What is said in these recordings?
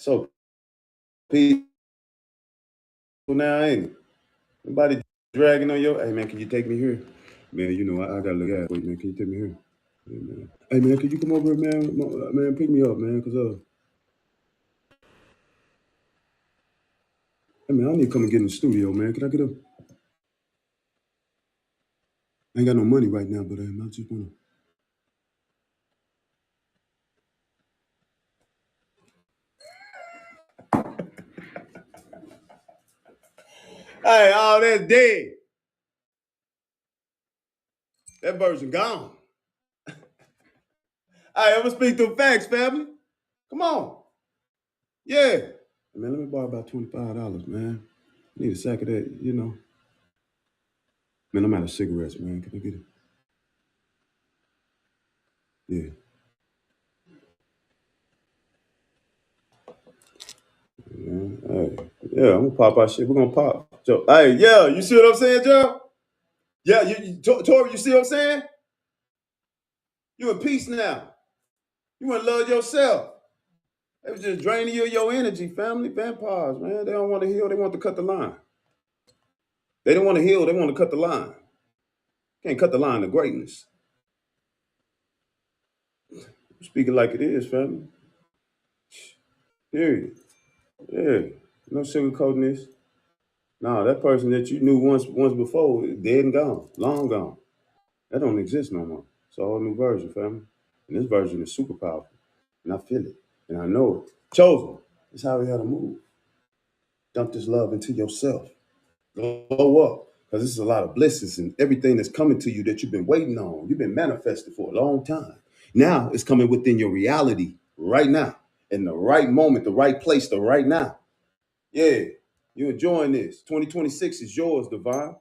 So peaceful now, ain't it? Nobody dragging on your. Hey man, can you take me here? Man, you know I gotta look at. Wait, man, can you take me here? Hey man, can you come over here, man? Man, pick me up, man, cause hey man, I need to come and get in the studio, man. Can I get up? I ain't got no money right now, but I just wanna. Hey, all that's dead. That version gone. Hey, I'm gonna speak through facts, family. Come on. Yeah. Man, let me borrow about $25, man. I need a sack of that, you know. Man, I'm out of cigarettes, man. Can I get it? Yeah. Hey, yeah, I'm gonna pop our shit. We're gonna pop. So, hey, yeah, you see what I'm saying, Joe? Yeah, Tori, you see what I'm saying? You in peace now. You in love yourself. They was just draining you of your energy, family. Vampires, man. They don't want to heal. They want to cut the line. They don't want to heal. They want to cut the line. Can't cut the line of greatness. Speaking like it is, family. Period. Yeah. No sugarcoating this. Nah, that person that you knew once before is dead and gone. Long gone. That don't exist no more. It's a whole new version, family. And this version is super powerful. And I feel it. And I know it. Chosen. It's how we gotta move. Dump this love into yourself. Glow up. Because this is a lot of blessings and everything that's coming to you that you've been waiting on. You've been manifesting for a long time. Now it's coming within your reality right now. In the right moment, the right place, the right now. Yeah. You enjoying this. 2026 is yours, Divine.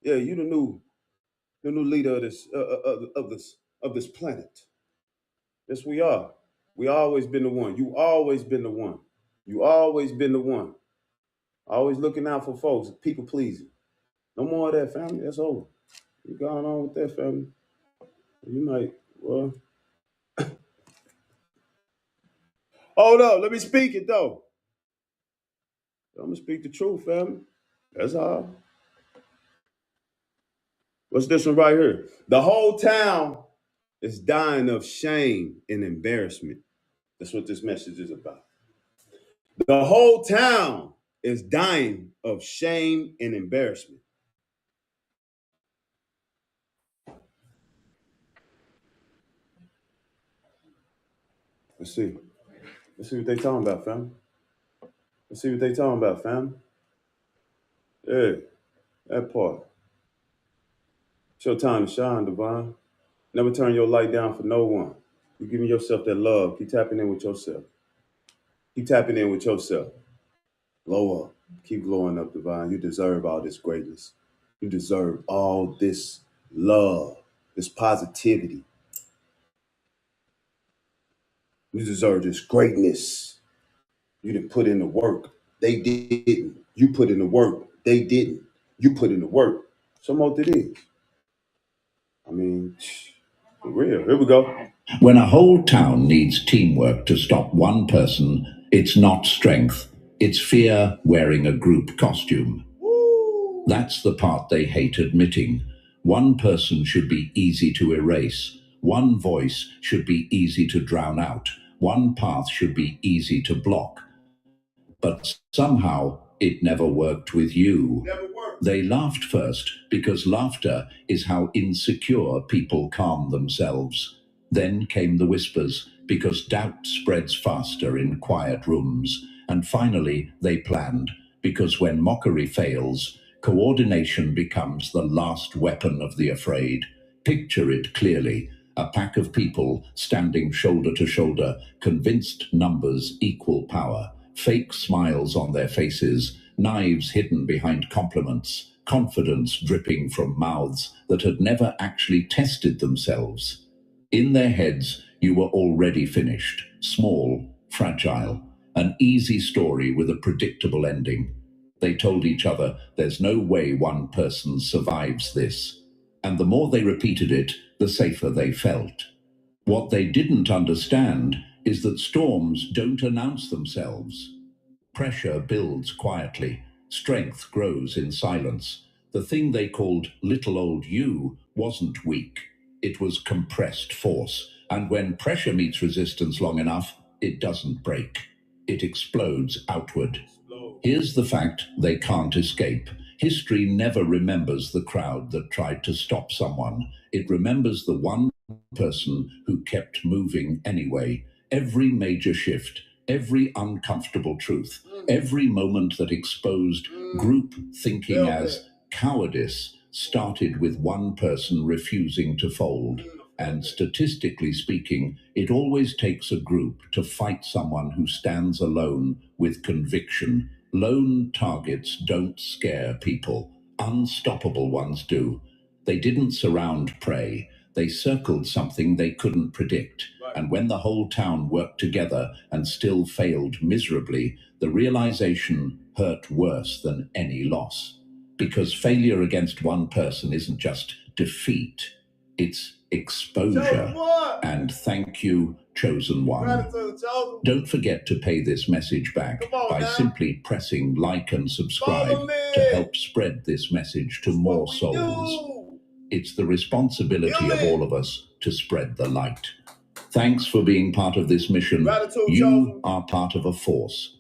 Yeah, you the new leader of this planet. Yes, we are. We always been the one. You always been the one. You always been the one. Always looking out for folks. People pleasing. No more of that, family. That's over. You going on with that, family? You might. Well, hold up. Let me speak it though. I'm gonna speak the truth, family. That's all. What's this one right here? The whole town is dying of shame and embarrassment. That's what this message is about. The whole town is dying of shame and embarrassment. Let's see. Let's see what they talking about, fam. Let's see what they talking about, fam. Yeah, that part. It's your time to shine, Divine. Never turn your light down for no one. You giving yourself that love. Keep tapping in with yourself. Keep tapping in with yourself. Glow up. Keep glowing up, Divine. You deserve all this greatness. You deserve all this love, this positivity. You deserve this greatness. You didn't put in the work. They didn't. You put in the work. They didn't. You put in the work. So what it is. I mean, for real. Here we go. When a whole town needs teamwork to stop one person, it's not strength. It's fear wearing a group costume. Woo. That's the part they hate admitting. One person should be easy to erase. One voice should be easy to drown out. One path should be easy to block. But somehow it never worked with you. Never worked. They laughed first because laughter is how insecure people calm themselves. Then came the whispers because doubt spreads faster in quiet rooms. And finally they planned because when mockery fails, coordination becomes the last weapon of the afraid. Picture it clearly. A pack of people standing shoulder to shoulder, convinced numbers equal power. Fake smiles on their faces, knives hidden behind compliments, confidence dripping from mouths that had never actually tested themselves. In their heads, you were already finished, small, fragile, an easy story with a predictable ending. They told each other, there's no way one person survives this. And the more they repeated it, the safer they felt. What they didn't understand is that storms don't announce themselves. Pressure builds quietly. Strength grows in silence. The thing they called little old you wasn't weak. It was compressed force. And when pressure meets resistance long enough, it doesn't break. It explodes outward. Here's the fact they can't escape. History never remembers the crowd that tried to stop someone. It remembers the one person who kept moving anyway. Every major shift, every uncomfortable truth, every moment that exposed group thinking as cowardice started with one person refusing to fold. And statistically speaking, it always takes a group to fight someone who stands alone with conviction. Lone targets don't scare people. Unstoppable ones do. They didn't surround prey. They circled something they couldn't predict. And when the whole town worked together and still failed miserably, the realization hurt worse than any loss. Because failure against one person isn't just defeat, it's exposure. And thank you, chosen one. Don't forget to pay this message back by simply pressing like and subscribe to help spread this message to more souls. It's the responsibility of all of us to spread the light. Thanks for being part of this mission. You are part of a force.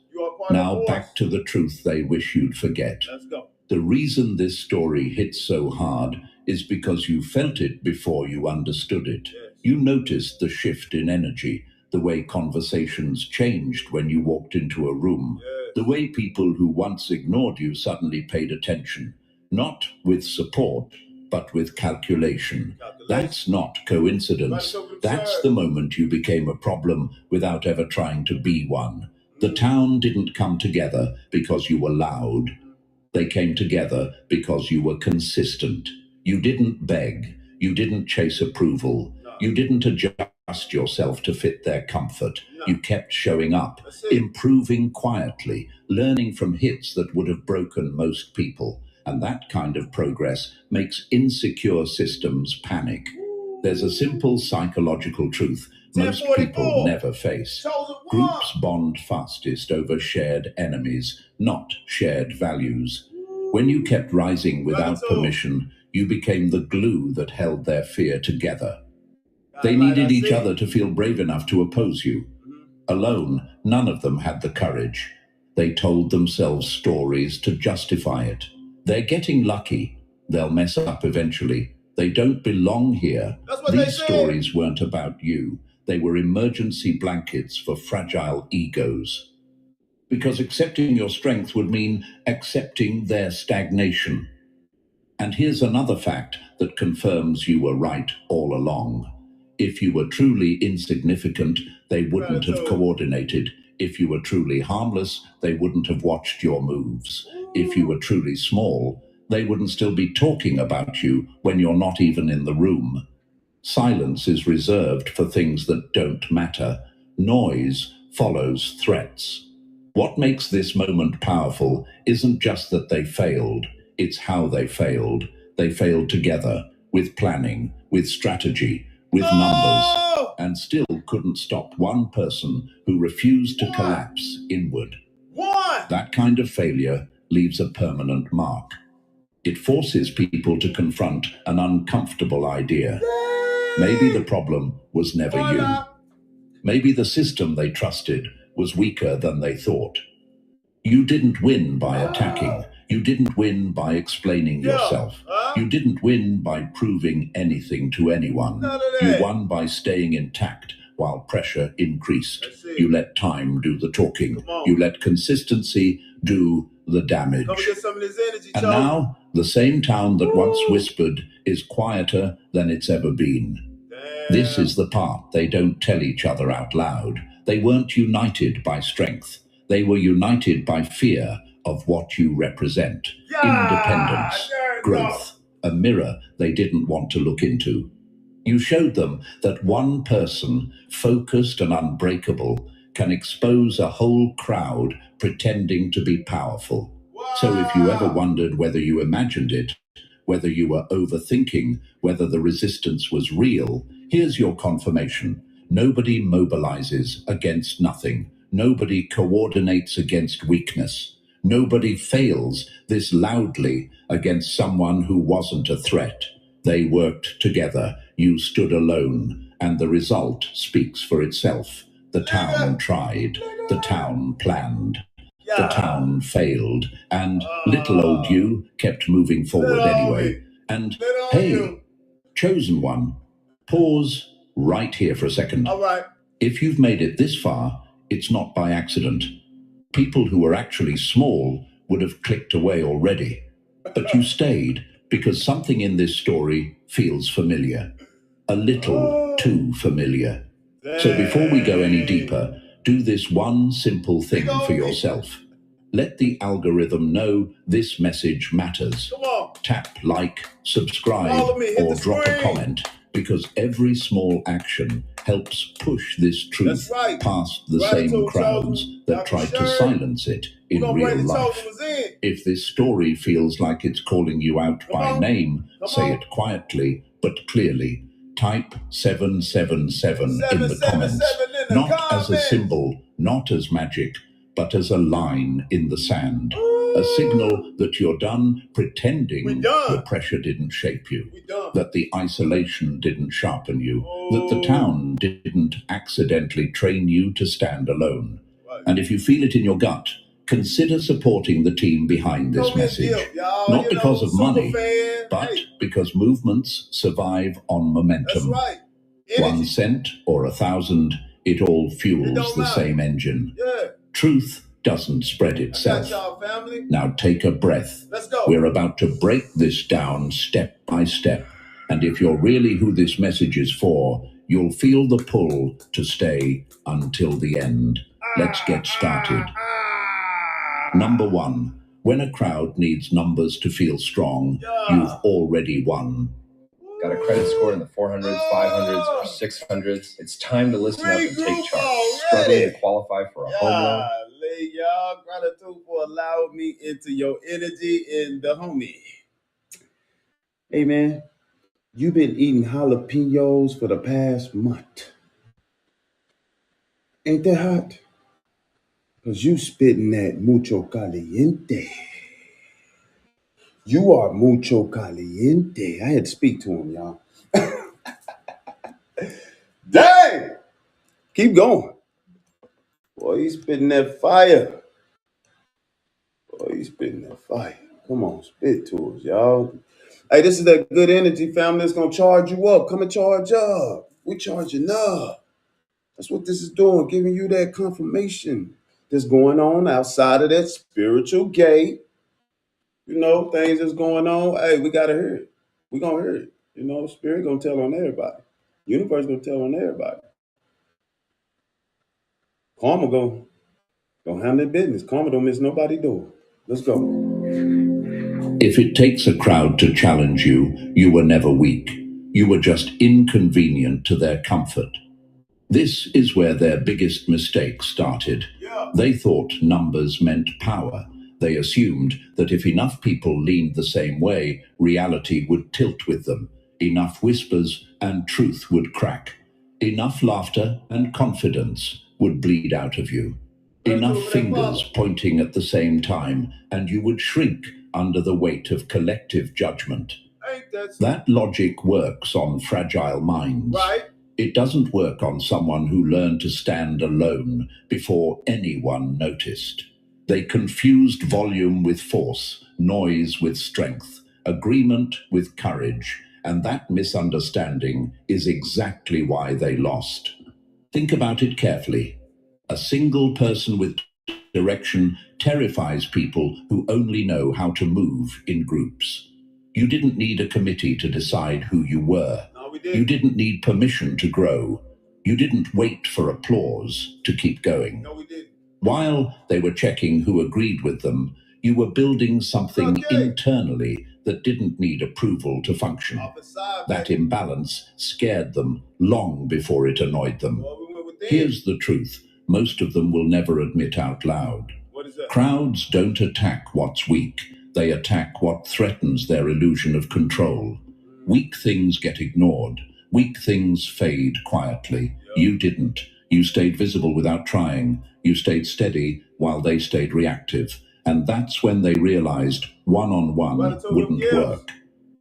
Now back to the truth they wish you'd forget. Let's go. The reason this story hits so hard is because you felt it before you understood it. Yes. You noticed the shift in energy, the way conversations changed when you walked into a room, Yes. the way people who once ignored you suddenly paid attention, not with support, but with calculation. That's not coincidence. That's the moment you became a problem without ever trying to be one. The town didn't come together because you were loud. They came together because you were consistent. You didn't beg. You didn't chase approval. You didn't adjust yourself to fit their comfort. You kept showing up, improving quietly, learning from hits that would have broken most people. And that kind of progress makes insecure systems panic. There's a simple psychological truth most people never face. Groups bond fastest over shared enemies, not shared values. When you kept rising without permission, you became the glue that held their fear together. They needed each other to feel brave enough to oppose you. Alone, none of them had the courage. They told themselves stories to justify it. They're getting lucky. They'll mess up eventually. They don't belong here. These stories weren't about you. They were emergency blankets for fragile egos. Because accepting your strength would mean accepting their stagnation. And here's another fact that confirms you were right all along. If you were truly insignificant, they wouldn't have coordinated. If you were truly harmless, they wouldn't have watched your moves. If you were truly small, they wouldn't still be talking about you when you're not even in the room. Silence is reserved for things that don't matter. Noise follows threats. What makes this moment powerful isn't just that they failed, it's how they failed. They failed together, with planning, with strategy, with numbers, and still couldn't stop one person who refused to collapse inward. That kind of failure leaves a permanent mark. It forces people to confront an uncomfortable idea. Maybe the problem was never you. Maybe the system they trusted was weaker than they thought. You didn't win by attacking. You didn't win by explaining yourself. You didn't win by proving anything to anyone. You won by staying intact while pressure increased. You let time do the talking. You let consistency do the damage. And now, the same town that once whispered is quieter than it's ever been. This is the part they don't tell each other out loud. They weren't united by strength. They were united by fear of what you represent. Independence, growth, a mirror they didn't want to look into. You showed them that one person, focused and unbreakable, can expose a whole crowd pretending to be powerful. So if you ever wondered whether you imagined it, whether you were overthinking, whether the resistance was real, here's your confirmation. Nobody mobilizes against nothing. Nobody coordinates against weakness. Nobody fails this loudly against someone who wasn't a threat. They worked together. You stood alone, and the result speaks for itself. The town tried. The town planned. The town failed, and little old you kept moving forward anyway. And hey, chosen one, pause right here for a second. All right. If you've made it this far, it's not by accident. People who were actually small would have clicked away already. But you stayed because something in this story feels familiar. A little too familiar. So before we go any deeper, do this one simple thing for yourself. Let the algorithm know this message matters. Come on. Tap like, subscribe, or drop a comment, because every small action helps push this truth past the same crowds that tried to silence it in real life. If this story feels like it's calling you out by name, say it quietly but clearly. Type 777 in the comments, not as a symbol, not as magic, but as a line in the sand. A signal that you're done pretending the pressure didn't shape you, that the isolation didn't sharpen you, that the town didn't accidentally train you to stand alone. And if you feel it in your gut, consider supporting the team behind this message. Not because of money, but because movements survive on momentum. 1 cent or 1,000, it all fuels the same engine. Truth doesn't spread itself. Now take a breath. We're about to break this down step by step. And if you're really who this message is for, you'll feel the pull to stay until the end. Let's get started. Number 1, when a crowd needs numbers to feel strong, you've already won. Got a credit score in the 400s, 500s, or 600s. It's time to listen up and take charge. Struggling to qualify for a home loan? Y'all, gratitude for allowing me into your energy and the homie. Hey, man, you've been eating jalapenos for the past month. Ain't that hot? Because you spitting that mucho caliente. You are mucho caliente. I had to speak to him, y'all. Dang! Keep going. Boy, he's spitting that fire. Boy, he's spitting that fire. Come on, spit to us, y'all. Hey, this is that good energy family that's going to charge you up. Come and charge up. We charging up. That's what this is doing, giving you that confirmation that's going on outside of that spiritual gate. You know, things that's going on. Hey, we got to hear it. We're going to hear it. You know, Spirit going to tell on everybody. Universe going to tell on everybody. Karma going to handle their business. Karma don't miss nobody door. Let's go. If it takes a crowd to challenge you, you were never weak. You were just inconvenient to their comfort. This is where their biggest mistake started. They thought numbers meant power. They assumed that if enough people leaned the same way, reality would tilt with them. Enough whispers and truth would crack. Enough laughter and confidence would bleed out of you. Enough fingers pointing at the same time, and you would shrink under the weight of collective judgment. That logic works on fragile minds. It doesn't work on someone who learned to stand alone before anyone noticed. They confused volume with force, noise with strength, agreement with courage, and that misunderstanding is exactly why they lost. Think about it carefully. A single person with direction terrifies people who only know how to move in groups. You didn't need a committee to decide who you were. You didn't need permission to grow. You didn't wait for applause to keep going. While they were checking who agreed with them, you were building something internally that didn't need approval to function. That imbalance scared them long before it annoyed them. Here's the truth. Most of them will never admit out loud. Crowds don't attack what's weak. They attack what threatens their illusion of control. Weak things get ignored. Weak things fade quietly. You didn't. You stayed visible without trying. You stayed steady while they stayed reactive. And that's when they realized one-on-one wouldn't work.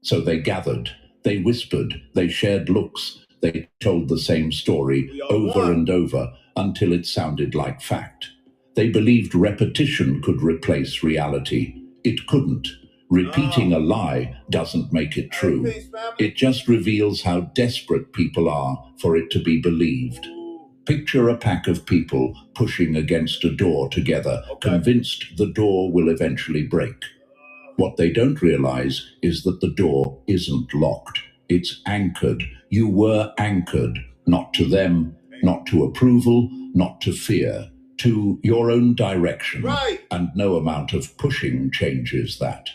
So they gathered, they whispered, they shared looks, they told the same story over and over until it sounded like fact. They believed repetition could replace reality. It couldn't. Repeating a lie doesn't make it true. It just reveals how desperate people are for it to be believed. Picture a pack of people pushing against a door together, convinced the door will eventually break. What they don't realize is that the door isn't locked. It's anchored. You were anchored, not to them, not to approval, not to fear, to your own direction. And no amount of pushing changes that.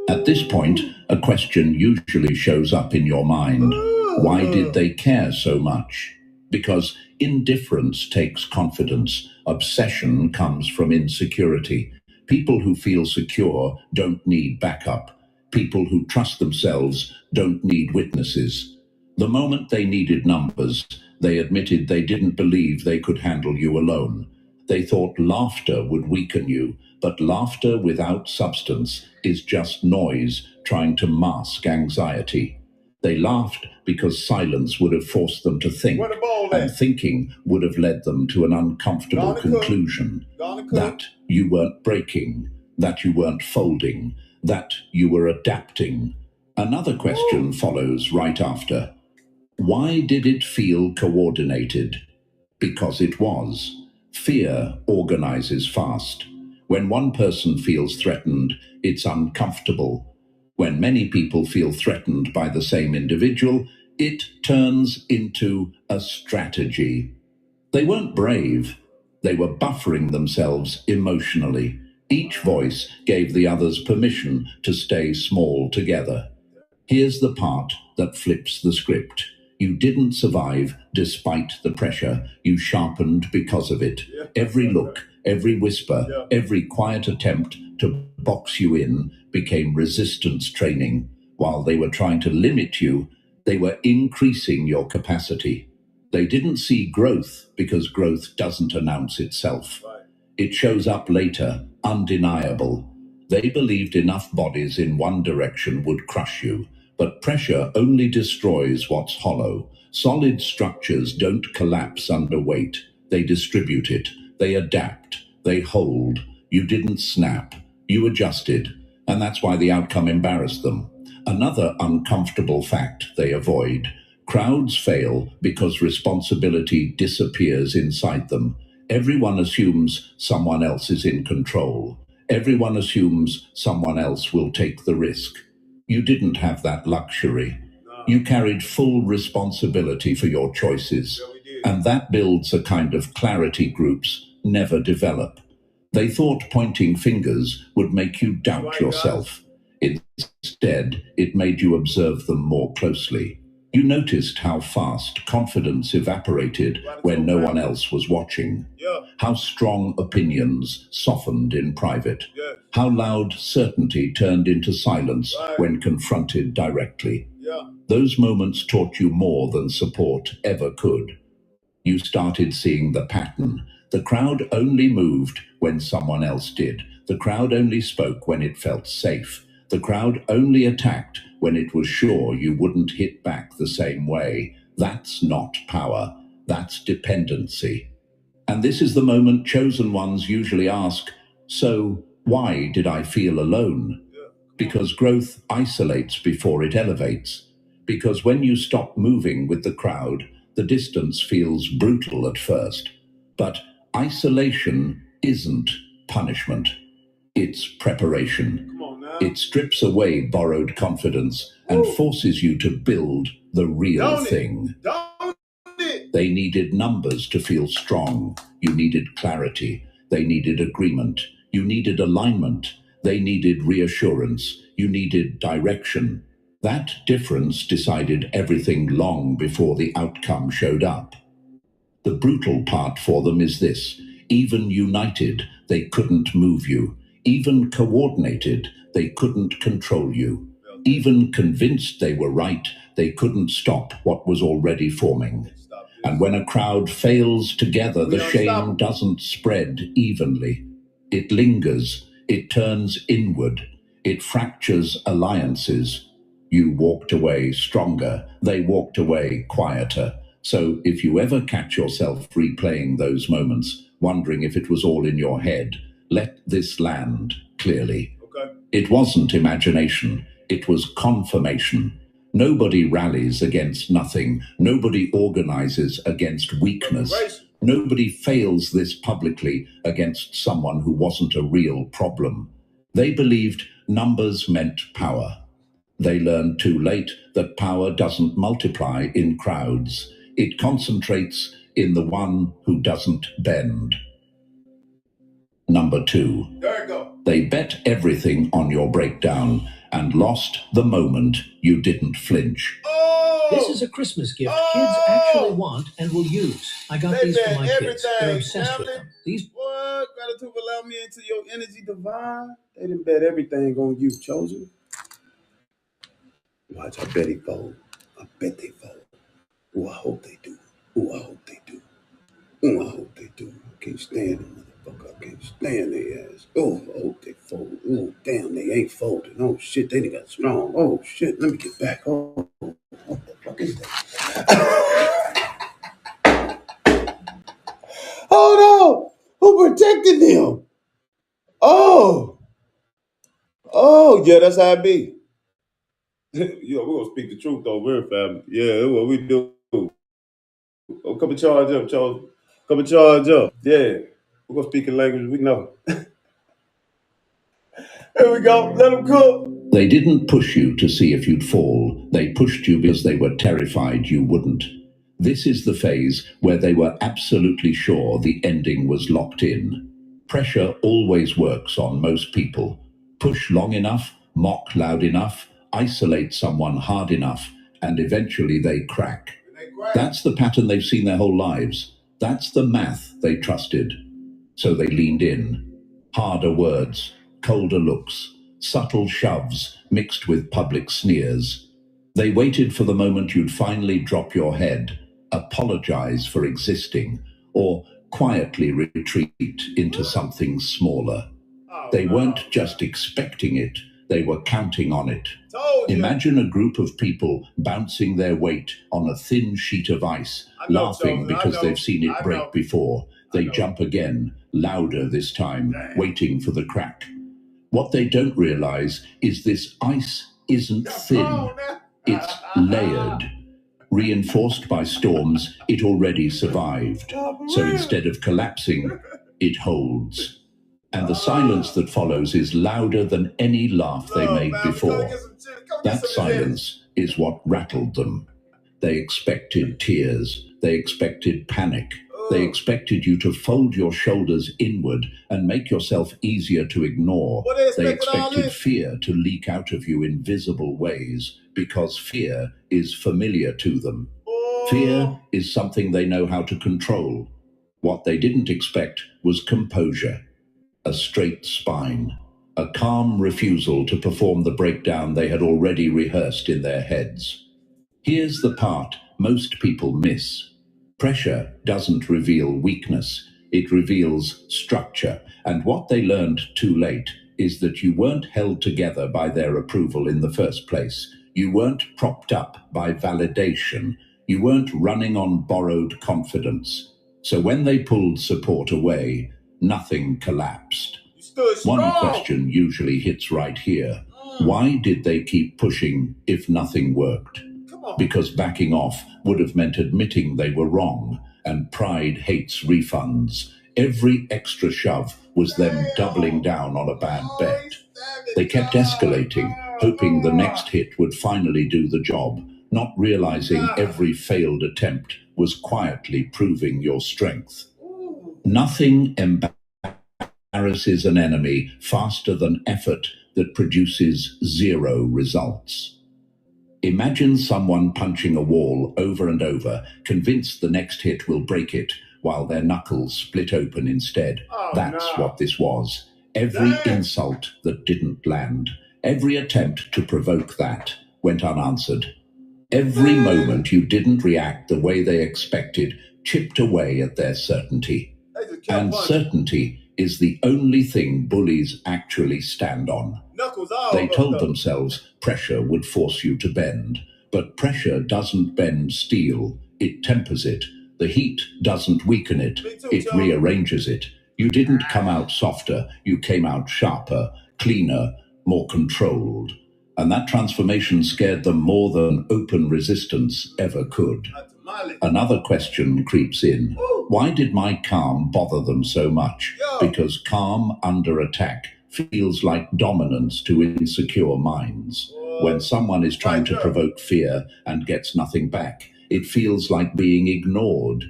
At this point, a question usually shows up in your mind. Why did they care so much? Because indifference takes confidence. Obsession comes from insecurity. People who feel secure don't need backup. People who trust themselves don't need witnesses. The moment they needed numbers, they admitted they didn't believe they could handle you alone. They thought laughter would weaken you, but laughter without substance is just noise trying to mask anxiety. They laughed because silence would have forced them to think, and thinking would have led them to an uncomfortable conclusion. That you weren't breaking, that you weren't folding, that you were adapting. Another question follows right after. Why did it feel coordinated? Because it was. Fear organizes fast. When one person feels threatened, it's uncomfortable. When many people feel threatened by the same individual, it turns into a strategy. They weren't brave. They were buffering themselves emotionally. Each voice gave the others permission to stay small together. Here's the part that flips the script. You didn't survive despite the pressure. You sharpened because of it. Every look, every whisper, every quiet attempt to box you in became resistance training. While they were trying to limit you, they were increasing your capacity. They didn't see growth because growth doesn't announce itself. It shows up later, undeniable. They believed enough bodies in one direction would crush you, but pressure only destroys what's hollow. Solid structures don't collapse under weight. They distribute it. They adapt. They hold. You didn't snap. You adjusted. And that's why the outcome embarrassed them. Another uncomfortable fact they avoid. Crowds fail because responsibility disappears inside them. Everyone assumes someone else is in control. Everyone assumes someone else will take the risk. You didn't have that luxury. You carried full responsibility for your choices. And that builds a kind of clarity groups never develop. They thought pointing fingers would make you doubt yourself. Instead, it made you observe them more closely. You noticed how fast confidence evaporated when no one else was watching. How strong opinions softened in private. How loud certainty turned into silence when confronted directly. Those moments taught you more than support ever could. You started seeing the pattern. The crowd only moved when someone else did. The crowd only spoke when it felt safe. The crowd only attacked when it was sure you wouldn't hit back the same way. That's not power. That's dependency. And this is the moment chosen ones usually ask, so why did I feel alone? Because growth isolates before it elevates. Because when you stop moving with the crowd, the distance feels brutal at first. But isolation isn't punishment. It's preparation. It strips away borrowed confidence and forces you to build the real thing. They needed numbers to feel strong. You needed clarity. They needed agreement. You needed alignment. They needed reassurance. You needed direction. That difference decided everything long before the outcome showed up. The brutal part for them is this. Even united, they couldn't move you. Even coordinated, they couldn't control you. Even convinced they were right, they couldn't stop what was already forming. And when a crowd fails together, the shame unstoppable. doesn't spread evenly. It lingers, it turns inward, it fractures alliances. You walked away stronger, they walked away quieter. So if you ever catch yourself replaying those moments, wondering if it was all in your head, let this land clearly. Okay. It wasn't imagination, it was confirmation. Nobody rallies against nothing. Nobody organizes against weakness. Nobody fails this publicly against someone who wasn't a real problem. They believed numbers meant power. They learned too late that power doesn't multiply in crowds. It concentrates in the one who doesn't bend. Number 2. There you go. They bet everything on your breakdown and lost the moment you didn't flinch. Oh! This is a Christmas gift kids actually want and will use. I got these for my kids. They're obsessed with them. These what? Gratitude for allowing me into your energy divine. They didn't bet everything on you, chosen. Watch, I bet he fold. I bet they fold. Ooh, I hope they do. Ooh, I hope they do. Ooh, I hope they do. I can't stand them, motherfucker. I can't stand their ass. Oh, I hope they fold. Oh, damn, they ain't folding. Oh, shit, they done got strong. Oh, shit, let me get back. Oh, what the fuck is that? Oh, no. Who protected them? Oh. Oh, yeah, that's how it be. You know, we're going to speak the truth, though. We're a family. Yeah, that's what we do. Oh, come and charge up, Charles. Come and charge up. Yeah. We're going to speak in language we know. There we go. Let them cook. They didn't push you to see if you'd fall. They pushed you because they were terrified you wouldn't. This is the phase where they were absolutely sure the ending was locked in. Pressure always works on most people. Push long enough, mock loud enough, isolate someone hard enough, and eventually they crack. That's the pattern they've seen their whole lives. That's the math they trusted. So they leaned in. Harder words, colder looks, subtle shoves mixed with public sneers. They waited for the moment you'd finally drop your head, apologize for existing, or quietly retreat into something smaller. They weren't just expecting it, they were counting on it. Imagine a group of people bouncing their weight on a thin sheet of ice, laughing because they've seen it break before. They jump again, louder this time, waiting for the crack. What they don't realize is this ice isn't thin, it's layered. Reinforced by storms, it already survived. So instead of collapsing, it holds. And the silence that follows is louder than any laugh they made before. That silence is what rattled them. They expected tears. They expected panic. They expected you to fold your shoulders inward and make yourself easier to ignore. They expected fear to leak out of you in visible ways because fear is familiar to them. Fear is something they know how to control. What they didn't expect was composure, a straight spine, a calm refusal to perform the breakdown they had already rehearsed in their heads. Here's the part most people miss. Pressure doesn't reveal weakness, it reveals structure. And what they learned too late is that you weren't held together by their approval in the first place. You weren't propped up by validation. You weren't running on borrowed confidence. So when they pulled support away, nothing collapsed. One question usually hits right here. Why did they keep pushing if nothing worked? Because backing off would have meant admitting they were wrong, and pride hates refunds. Every extra shove was them doubling down on a bad bet. They kept escalating, hoping the next hit would finally do the job, not realizing every failed attempt was quietly proving your strength. Nothing embarrasses an enemy faster than effort that produces zero results. Imagine someone punching a wall over and over, convinced the next hit will break it, while their knuckles split open instead. That's what this was. Every insult that didn't land, every attempt to provoke that went unanswered. Every moment you didn't react the way they expected chipped away at their certainty. And certainty is the only thing bullies actually stand on. They told themselves pressure would force you to bend, but pressure doesn't bend steel, it tempers it. The heat doesn't weaken it, it rearranges it. You didn't come out softer, you came out sharper, cleaner, more controlled. And that transformation scared them more than open resistance ever could. Another question creeps in. Why did my calm bother them so much? Because calm under attack feels like dominance to insecure minds. When someone is trying to provoke fear and gets nothing back, it feels like being ignored.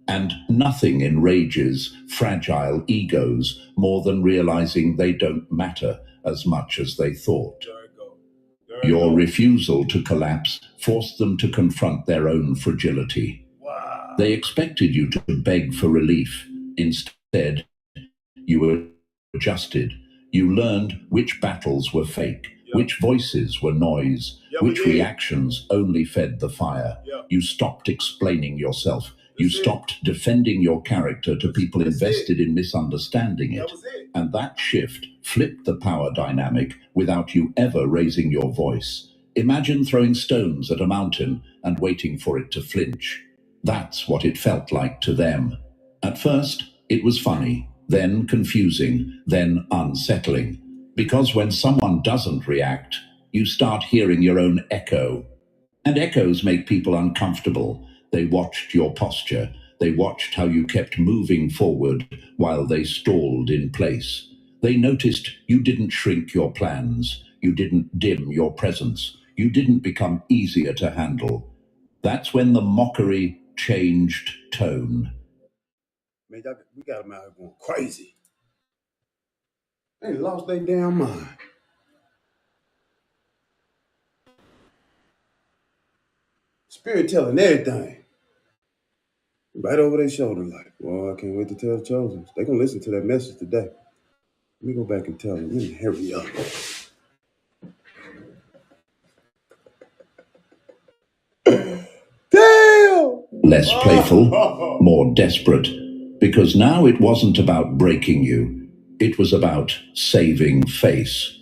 And nothing enrages fragile egos more than realizing they don't matter as much as they thought. Your refusal to collapse forced them to confront their own fragility. They expected you to beg for relief. Instead, you adjusted. You learned which battles were fake, which voices were noise, which reactions only fed the fire. You stopped explaining yourself. You stopped defending your character to people invested in misunderstanding it. And that shift flipped the power dynamic without you ever raising your voice. Imagine throwing stones at a mountain and waiting for it to flinch. That's what it felt like to them. At first, it was funny, then confusing, then unsettling. Because when someone doesn't react, you start hearing your own echo. And echoes make people uncomfortable. They watched your posture. They watched how you kept moving forward while they stalled in place. They noticed you didn't shrink your plans. You didn't dim your presence. You didn't become easier to handle. That's when the mockery changed tone. Man, we got them out here going crazy. They lost their damn mind. Spirit telling everything. Right over their shoulder, like, well, I can't wait to tell the chosen. They're going to listen to that message today. Let me go back and tell them. Let me hurry up. Damn! Less playful, more desperate. Because now it wasn't about breaking you. It was about saving face.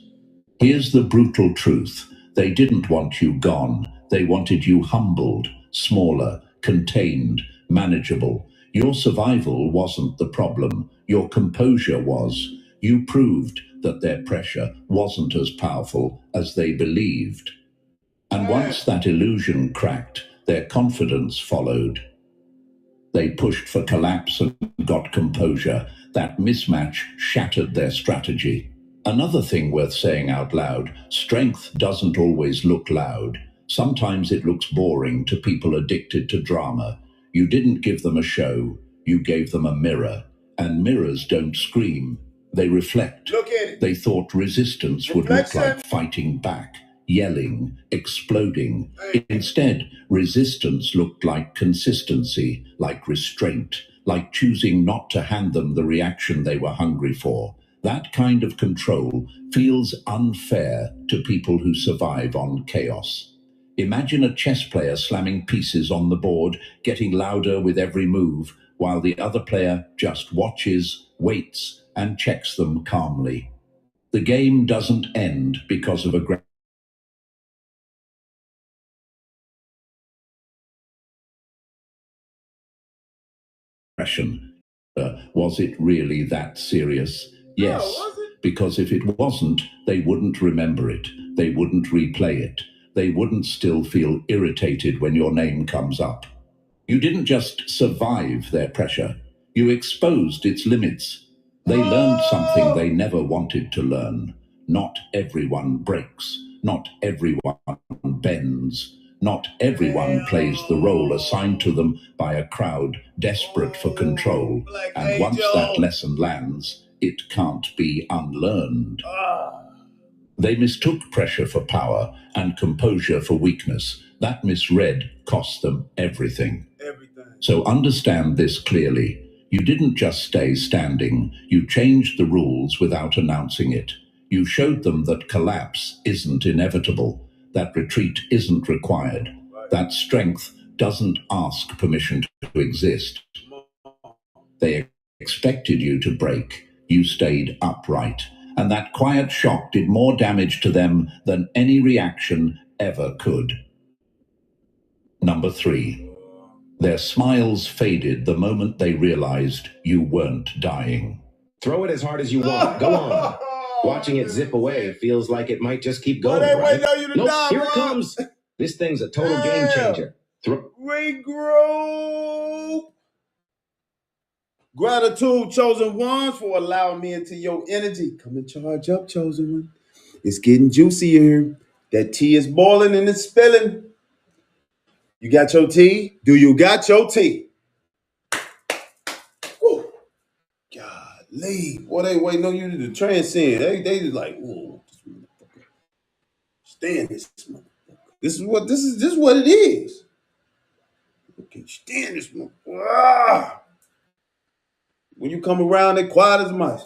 Here's the brutal truth. They didn't want you gone. They wanted you humbled, smaller, contained, manageable. Your survival wasn't the problem. Your composure was. You proved that their pressure wasn't as powerful as they believed. And once that illusion cracked, their confidence followed. They pushed for collapse and got composure. That mismatch shattered their strategy. Another thing worth saying out loud, strength doesn't always look loud. Sometimes it looks boring to people addicted to drama. You didn't give them a show, you gave them a mirror. And mirrors don't scream, they reflect. Look at it. They thought resistance would look like fighting back, yelling, exploding. Instead, resistance looked like consistency, like restraint, like choosing not to hand them the reaction they were hungry for. That kind of control feels unfair to people who survive on chaos. Imagine a chess player slamming pieces on the board, getting louder with every move, while the other player just watches, waits, and checks them calmly. The game doesn't end because of aggression. Was it really that serious? Yes, because if it wasn't, they wouldn't remember it. They wouldn't replay it. They wouldn't still feel irritated when your name comes up. You didn't just survive their pressure. You exposed its limits. They learned something they never wanted to learn. Not everyone breaks. Not everyone bends. Not everyone plays the role assigned to them by a crowd desperate for control. And once that lesson lands, it can't be unlearned. They mistook pressure for power and composure for weakness. That misread cost them everything. So understand this clearly. You didn't just stay standing. You changed the rules without announcing it. You showed them that collapse isn't inevitable, that retreat isn't required. That strength doesn't ask permission to exist. They expected you to break. You stayed upright. And that quiet shock did more damage to them than any reaction ever could. Number 3. Their smiles faded the moment they realized you weren't dying. Throw it as hard as you want. Go on. Watching it zip away feels like it might just keep going, right? Nope, here it comes. This thing's a total game changer. Regroup. Gratitude, chosen ones, for allowing me into your energy. Come and charge up, chosen one. It's getting juicy here. That tea is boiling and it's spilling. You got your tea? Do you got your tea? Woo. Golly. Boy, they waiting on you to transcend. They just like, whoa. Stand this motherfucker. This is what it is. Okay, stand this motherfucker. Ah. When you come around, they quiet as mice.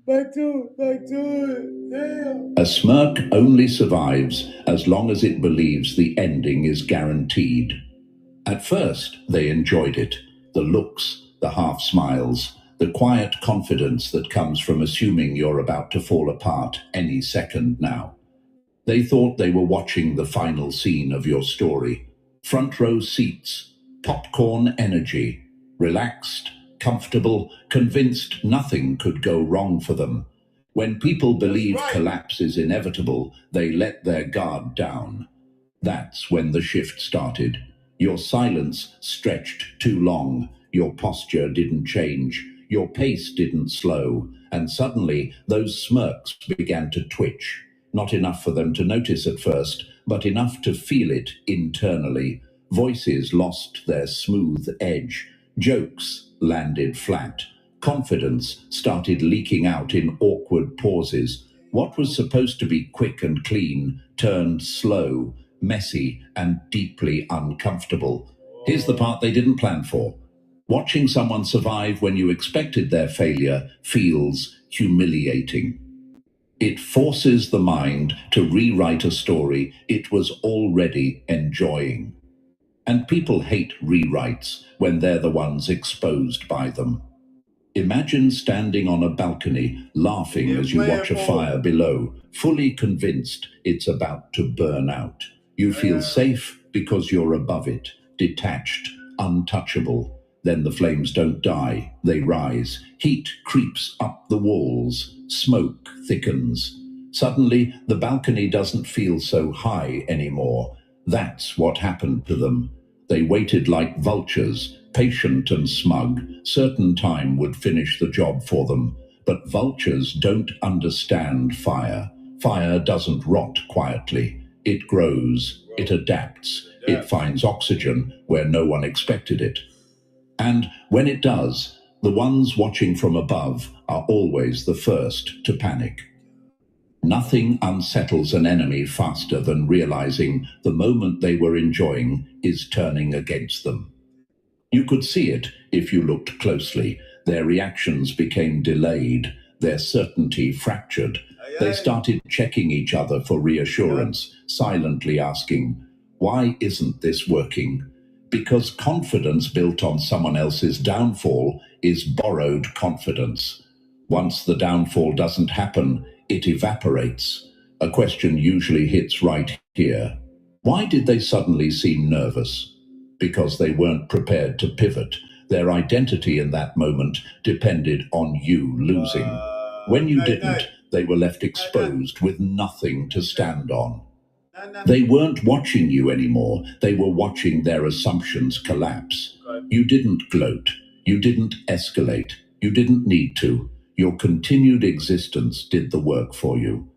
Back to it. Damn. A smirk only survives as long as it believes the ending is guaranteed. At first, they enjoyed it. The looks, the half smiles, the quiet confidence that comes from assuming you're about to fall apart any second now. They thought they were watching the final scene of your story. Front row seats, popcorn energy, relaxed, comfortable, convinced nothing could go wrong for them. When people believe collapse is inevitable, they let their guard down. That's when the shift started. Your silence stretched too long. Your posture didn't change. Your pace didn't slow. And suddenly, those smirks began to twitch. Not enough for them to notice at first, but enough to feel it internally. Voices lost their smooth edge. Jokes landed flat. Confidence started leaking out in awkward pauses. What was supposed to be quick and clean turned slow, messy, and deeply uncomfortable. Here's the part they didn't plan for. Watching someone survive when you expected their failure feels humiliating. It forces the mind to rewrite a story it was already enjoying. And people hate rewrites when they're the ones exposed by them. Imagine standing on a balcony, laughing as you watch a fire below, fully convinced it's about to burn out. You feel safe because you're above it, detached, untouchable. Then the flames don't die, they rise. Heat creeps up the walls, smoke thickens. Suddenly, the balcony doesn't feel so high anymore. That's what happened to them. They waited like vultures, patient and smug, certain time would finish the job for them. But vultures don't understand fire. Fire doesn't rot quietly. It grows, it adapts, it finds oxygen where no one expected it. And when it does, the ones watching from above are always the first to panic. Nothing unsettles an enemy faster than realizing the moment they were enjoying is turning against them. You could see it if you looked closely. Their reactions became delayed, their certainty fractured. They started checking each other for reassurance, silently asking, "Why isn't this working?" Because confidence built on someone else's downfall is borrowed confidence. Once the downfall doesn't happen, it evaporates. A question usually hits right here. Why did they suddenly seem nervous? Because they weren't prepared to pivot. Their identity in that moment depended on you losing. When you didn't, they were left exposed with nothing to stand on. They weren't watching you anymore. They were watching their assumptions collapse. You didn't gloat. You didn't escalate. You didn't need to. Your continued existence did the work for you.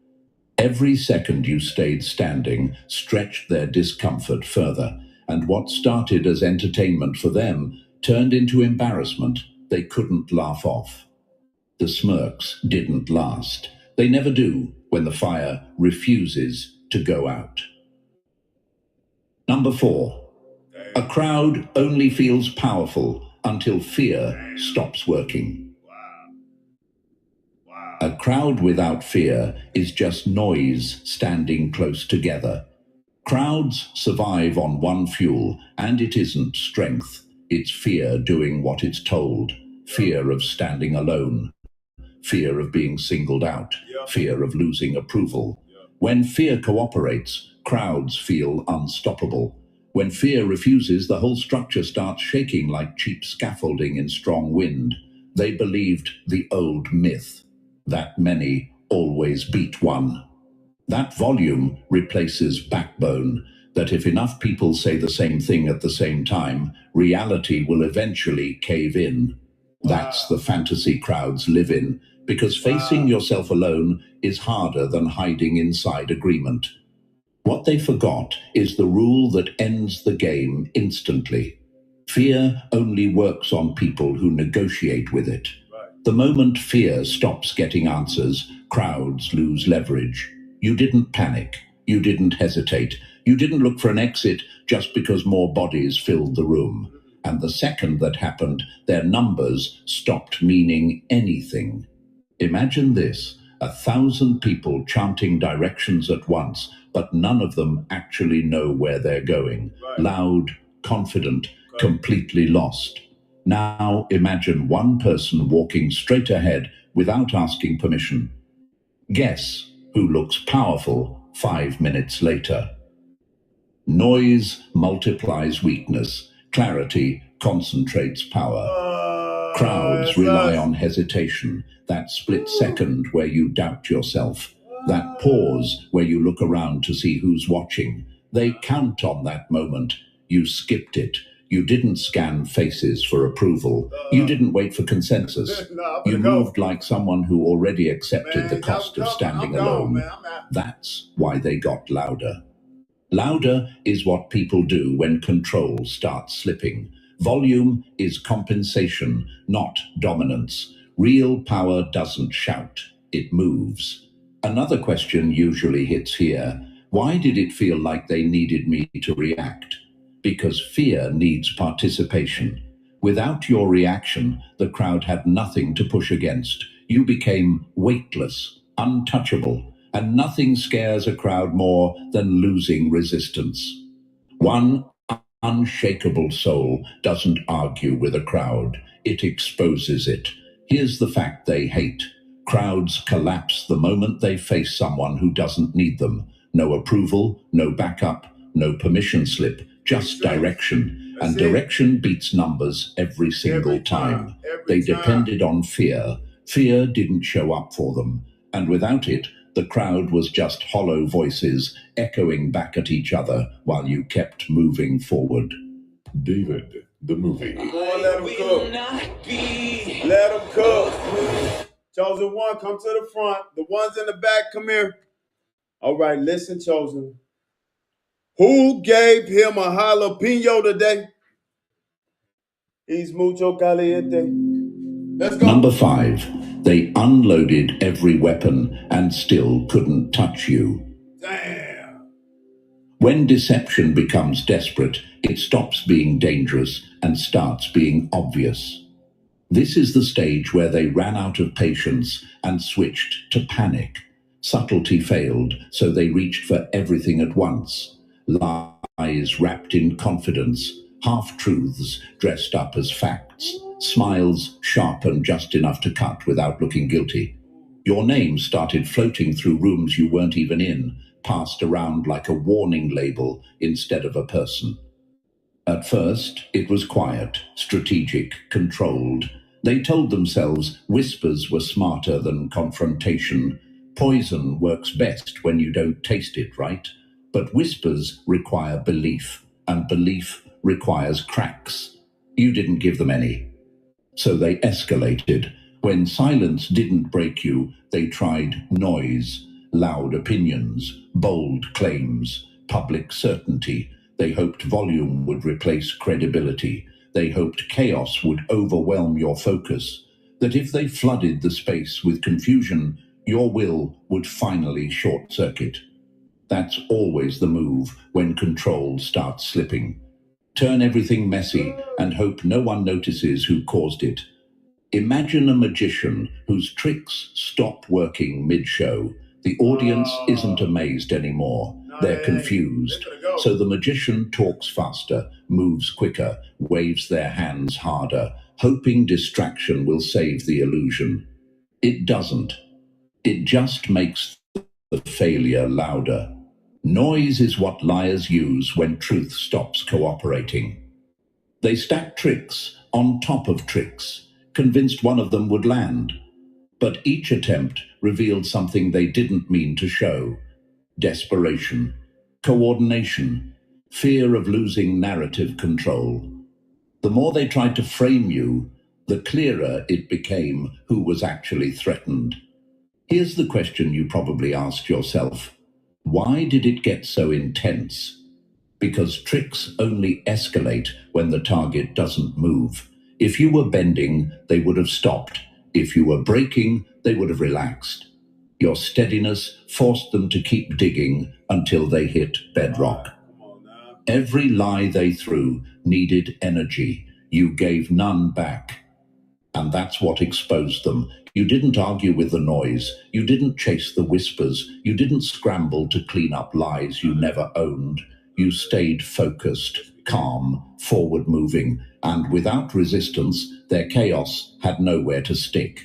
Every second you stayed standing stretched their discomfort further, and what started as entertainment for them turned into embarrassment they couldn't laugh off. The smirks didn't last. They never do when the fire refuses to go out. Number 4. A crowd only feels powerful until fear stops working. A crowd without fear is just noise standing close together. Crowds survive on one fuel, and it isn't strength. It's fear doing what it's told. Fear of standing alone. Fear of being singled out. Fear of losing approval. When fear cooperates, crowds feel unstoppable. When fear refuses, the whole structure starts shaking like cheap scaffolding in strong wind. They believed the old myth that many always beat one. That volume replaces backbone, that if enough people say the same thing at the same time, reality will eventually cave in. That's the fantasy crowds live in, because facing yourself alone is harder than hiding inside agreement. What they forgot is the rule that ends the game instantly. Fear only works on people who negotiate with it. The moment fear stops getting answers, crowds lose leverage. You didn't panic. You didn't hesitate. You didn't look for an exit just because more bodies filled the room. And the second that happened, their numbers stopped meaning anything. Imagine this, 1,000 people chanting directions at once, but none of them actually know where they're going. Loud, confident, completely lost. Now imagine one person walking straight ahead without asking permission. Guess who looks powerful 5 minutes later? Noise multiplies weakness. Clarity concentrates power. Crowds rely on hesitation, that split second where you doubt yourself, that pause where you look around to see who's watching. They count on that moment. You skipped it. You didn't scan faces for approval. You didn't wait for consensus. You moved like someone who already accepted the cost of standing alone. That's why they got louder. Louder is what people do when control starts slipping. Volume is compensation, not dominance. Real power doesn't shout, it moves. Another question usually hits here. Why did it feel like they needed me to react? Because fear needs participation. Without your reaction, the crowd had nothing to push against. You became weightless, untouchable, and nothing scares a crowd more than losing resistance. One unshakable soul doesn't argue with a crowd, it exposes it. Here's the fact they hate. Crowds collapse the moment they face someone who doesn't need them. No approval, no backup, no permission slip. Just direction, and direction beats numbers every single time. They depended on fear. Fear didn't show up for them, and without it, the crowd was just hollow voices echoing back at each other while you kept moving forward. David, the movie. Let him cook. Let him cook. Chosen one, come to the front. The ones in the back, come here. All right, listen, Chosen. Who gave him a jalapeno today? He's mucho caliente. Let's go. Number 5. They unloaded every weapon and still couldn't touch you. Damn. When deception becomes desperate, it stops being dangerous and starts being obvious. This is the stage where they ran out of patience and switched to panic. Subtlety failed, so they reached for everything at once. Lies wrapped in confidence, half-truths dressed up as facts, smiles sharp and just enough to cut without looking guilty. Your name started floating through rooms you weren't even in, passed around like a warning label instead of a person. At first, it was quiet, strategic, controlled. They told themselves whispers were smarter than confrontation. Poison works best when you don't taste it, right? But whispers require belief, and belief requires cracks. You didn't give them any. So they escalated. When silence didn't break you, they tried noise, loud opinions, bold claims, public certainty. They hoped volume would replace credibility. They hoped chaos would overwhelm your focus. That if they flooded the space with confusion, your will would finally short-circuit. That's always the move when control starts slipping. Turn everything messy and hope no one notices who caused it. Imagine a magician whose tricks stop working mid-show. The audience isn't amazed anymore. They're confused. So the magician talks faster, moves quicker, waves their hands harder, hoping distraction will save the illusion. It doesn't. It just makes the failure louder. Noise is what liars use when truth stops cooperating. They stack tricks on top of tricks, convinced one of them would land. But each attempt revealed something they didn't mean to show. Desperation, coordination, fear of losing narrative control. The more they tried to frame you, the clearer it became who was actually threatened. Here's the question you probably asked yourself. Why did it get so intense? Because tricks only escalate when the target doesn't move. If you were bending, they would have stopped. If you were breaking, they would have relaxed. Your steadiness forced them to keep digging until they hit bedrock. Every lie they threw needed energy. You gave none back. And that's what exposed them. You didn't argue with the noise. You didn't chase the whispers. You didn't scramble to clean up lies you never owned. You stayed focused, calm, forward-moving, and without resistance, their chaos had nowhere to stick.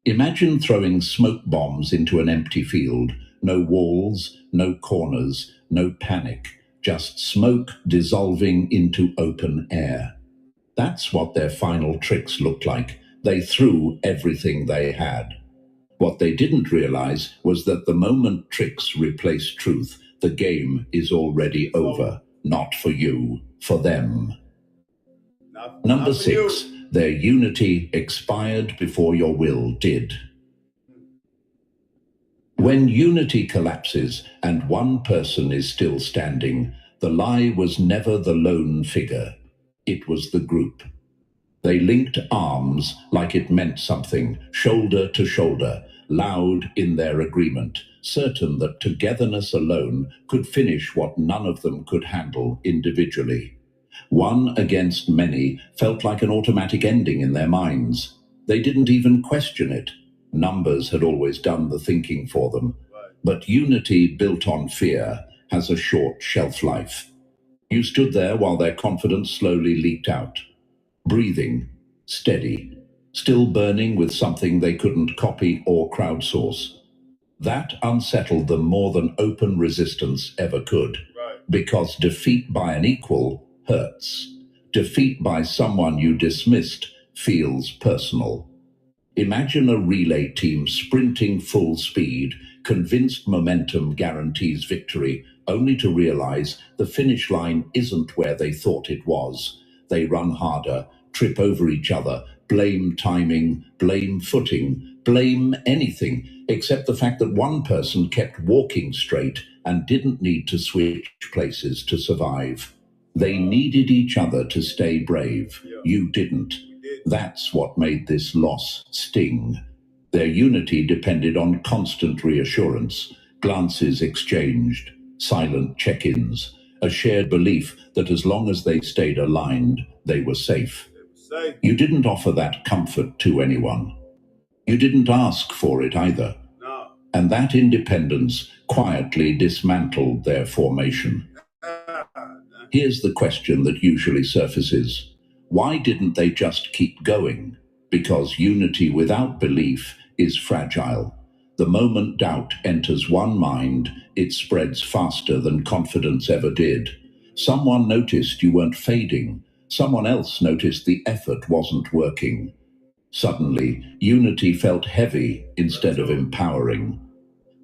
Imagine throwing smoke bombs into an empty field. No walls, no corners, no panic. Just smoke dissolving into open air. That's what their final tricks looked like. They threw everything they had. What they didn't realize was that the moment tricks replace truth, the game is already over. Not for you, for them. Number 6, their unity expired before your will did. When unity collapses and one person is still standing, the lie was never the lone figure. It was the group. They linked arms like it meant something, shoulder to shoulder, loud in their agreement, certain that togetherness alone could finish what none of them could handle individually. One against many felt like an automatic ending in their minds. They didn't even question it. Numbers had always done the thinking for them. But unity built on fear has a short shelf life. You stood there while their confidence slowly leaked out. Breathing, steady, still burning with something they couldn't copy or crowdsource. That unsettled them more than open resistance ever could. Because defeat by an equal hurts. Defeat by someone you dismissed feels personal. Imagine a relay team sprinting full speed, convinced momentum guarantees victory, only to realize the finish line isn't where they thought it was. They run harder, trip over each other, blame timing, blame footing, blame anything, except the fact that one person kept walking straight and didn't need to switch places to survive. They needed each other to stay brave. You didn't. That's what made this loss sting. Their unity depended on constant reassurance, glances exchanged, silent check-ins, a shared belief that as long as they stayed aligned, they were safe. You didn't offer that comfort to anyone. You didn't ask for it either. And that independence quietly dismantled their formation. Here's the question that usually surfaces. Why didn't they just keep going? Because unity without belief is fragile. The moment doubt enters one mind, it spreads faster than confidence ever did. Someone noticed you weren't fading. Someone else noticed the effort wasn't working. Suddenly, unity felt heavy instead of empowering.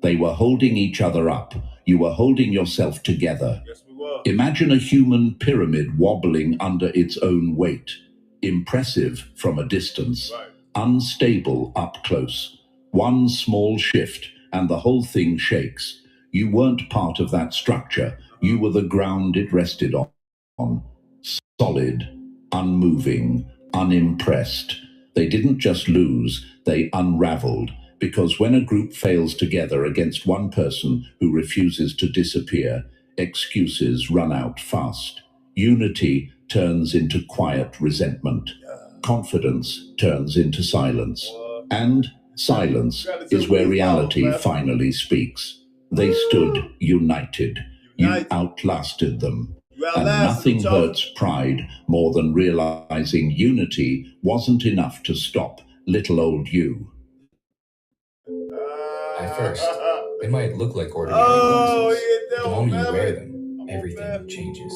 They were holding each other up. You were holding yourself together. Imagine a human pyramid wobbling under its own weight. Impressive from a distance, unstable up close. One small shift and the whole thing shakes. You weren't part of that structure. You were the ground it rested on. Solid, unmoving, unimpressed. They didn't just lose, they unraveled. because when a group fails together against one person who refuses to disappear, excuses run out fast. Unity turns into quiet resentment. Confidence turns into silence. And silence is where reality finally speaks. They stood united. You outlasted them. And nothing hurts pride more than realizing unity wasn't enough to stop little old you. At first, they might look like ordinary glasses. The moment you wear them, everything changes.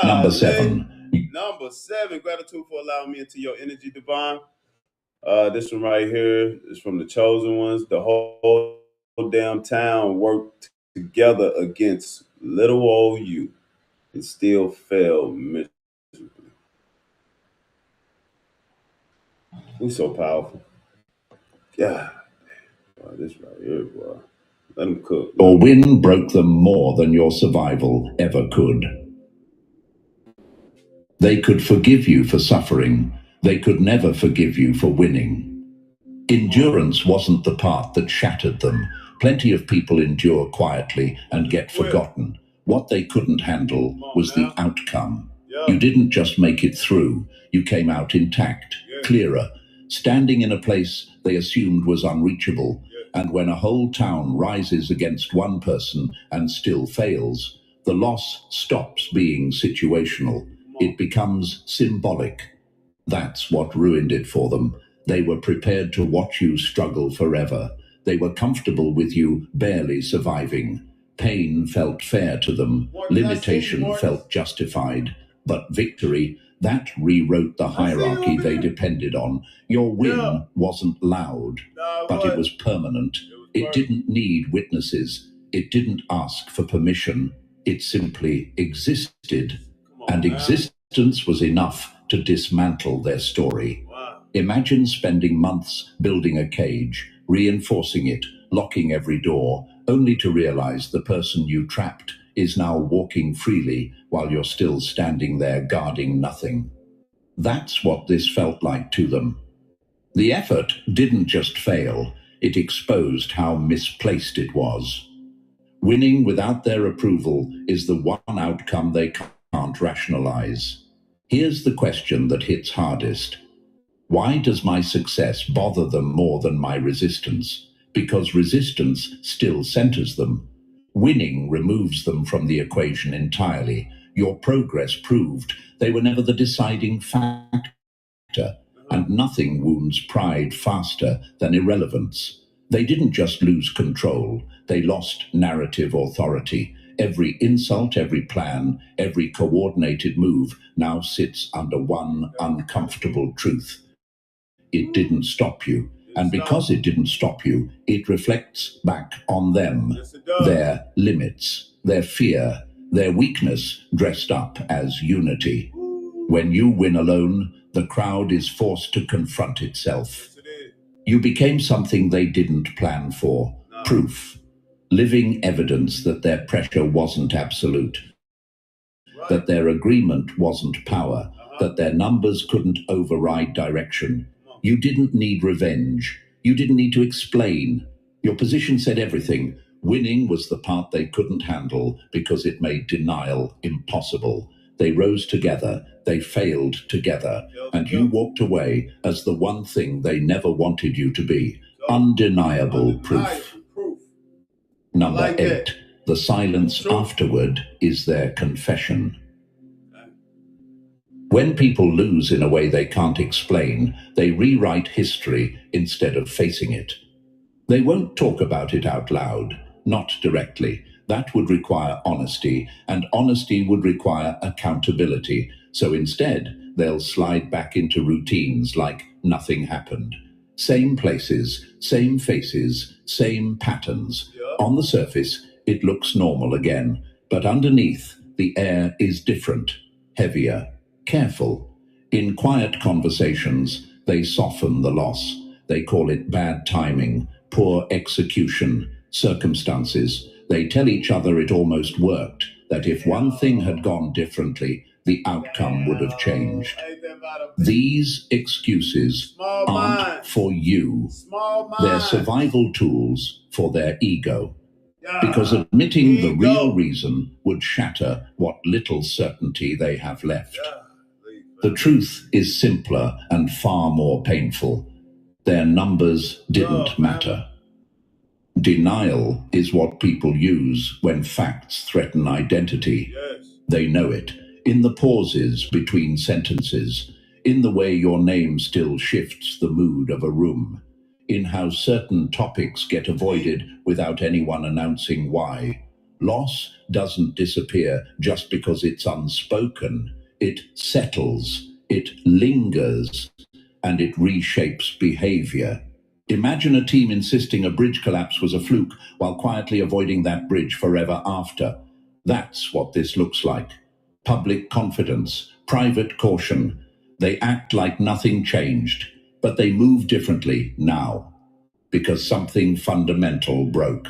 Number 7. Number 7, gratitude for allowing me into your energy, divine. This one right here is from the chosen ones. The whole damn town worked together against little old you and still failed miserably. We so powerful. God, wow, this right here, boy. Let them cook. Your win broke them more than your survival ever could. They could forgive you for suffering. They could never forgive you for winning. Endurance wasn't the part that shattered them. Plenty of people endure quietly and get forgotten. What they couldn't handle was the outcome. You didn't just make it through. You came out intact, clearer, standing in a place they assumed was unreachable. And when a whole town rises against one person and still fails, the loss stops being situational. It becomes symbolic. That's what ruined it for them. They were prepared to watch you struggle forever. They were comfortable with you barely surviving. Pain felt fair to them. Limitation felt justified. But victory, that rewrote the hierarchy they depended on. Your win wasn't loud, but it was permanent. It didn't need witnesses. It didn't ask for permission. It simply existed. And existence was enough to dismantle their story. Imagine spending months building a cage, reinforcing it, locking every door, only to realize the person you trapped is now walking freely while you're still standing there guarding nothing. That's what this felt like to them. The effort didn't just fail, it exposed how misplaced it was. Winning without their approval is the one outcome they can't rationalize. Here's the question that hits hardest. Why does my success bother them more than my resistance? Because resistance still centers them. Winning removes them from the equation entirely. Your progress proved they were never the deciding factor, and nothing wounds pride faster than irrelevance. They didn't just lose control, they lost narrative authority. Every insult, every plan, every coordinated move now sits under one uncomfortable truth. It didn't stop you. And because it didn't stop you, it reflects back on them, their limits, their fear, their weakness dressed up as unity. When you win alone, the crowd is forced to confront itself. You became something they didn't plan for, proof, living evidence that their pressure wasn't absolute, that their agreement wasn't power, that their numbers couldn't override direction. You didn't need revenge. You didn't need to explain. Your position said everything. Winning was the part they couldn't handle because it made denial impossible. They rose together. They failed together. And you walked away as the one thing they never wanted you to be. Undeniable proof. Number 8. The silence afterward is their confession. When people lose in a way they can't explain, they rewrite history instead of facing it. They won't talk about it out loud, not directly. That would require honesty, and honesty would require accountability. So instead, they'll slide back into routines like nothing happened. Same places, same faces, same patterns. On the surface, it looks normal again, but underneath, the air is different, heavier, careful. In quiet conversations, they soften the loss. They call it bad timing, poor execution, circumstances. They tell each other it almost worked, that if one thing had gone differently, the outcome would have changed. These excuses aren't for you. They're survival tools for their ego. Because admitting the real reason would shatter what little certainty they have left. The truth is simpler and far more painful. Their numbers didn't matter. Denial is what people use when facts threaten identity. They know it in the pauses between sentences, in the way your name still shifts the mood of a room, in how certain topics get avoided without anyone announcing why. Loss doesn't disappear just because it's unspoken. It settles, it lingers, and it reshapes behavior. Imagine a team insisting a bridge collapse was a fluke while quietly avoiding that bridge forever after. That's what this looks like. Public confidence, private caution. They act like nothing changed, but they move differently now, because something fundamental broke.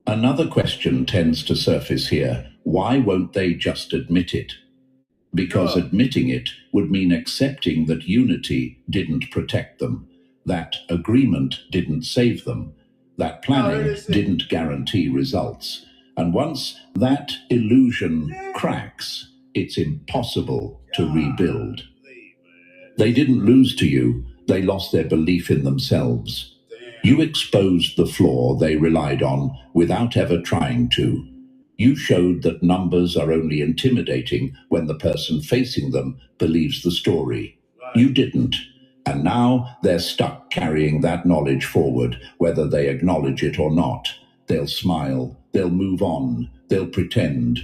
Another question tends to surface here. Why won't they just admit it? Because admitting it would mean accepting that unity didn't protect them, that agreement didn't save them, that planning didn't guarantee results. And once that illusion cracks, it's impossible to rebuild. They didn't lose to you, they lost their belief in themselves. You exposed the flaw they relied on without ever trying to. You showed that numbers are only intimidating when the person facing them believes the story. You didn't. And now they're stuck carrying that knowledge forward, whether they acknowledge it or not. They'll smile, they'll move on, they'll pretend.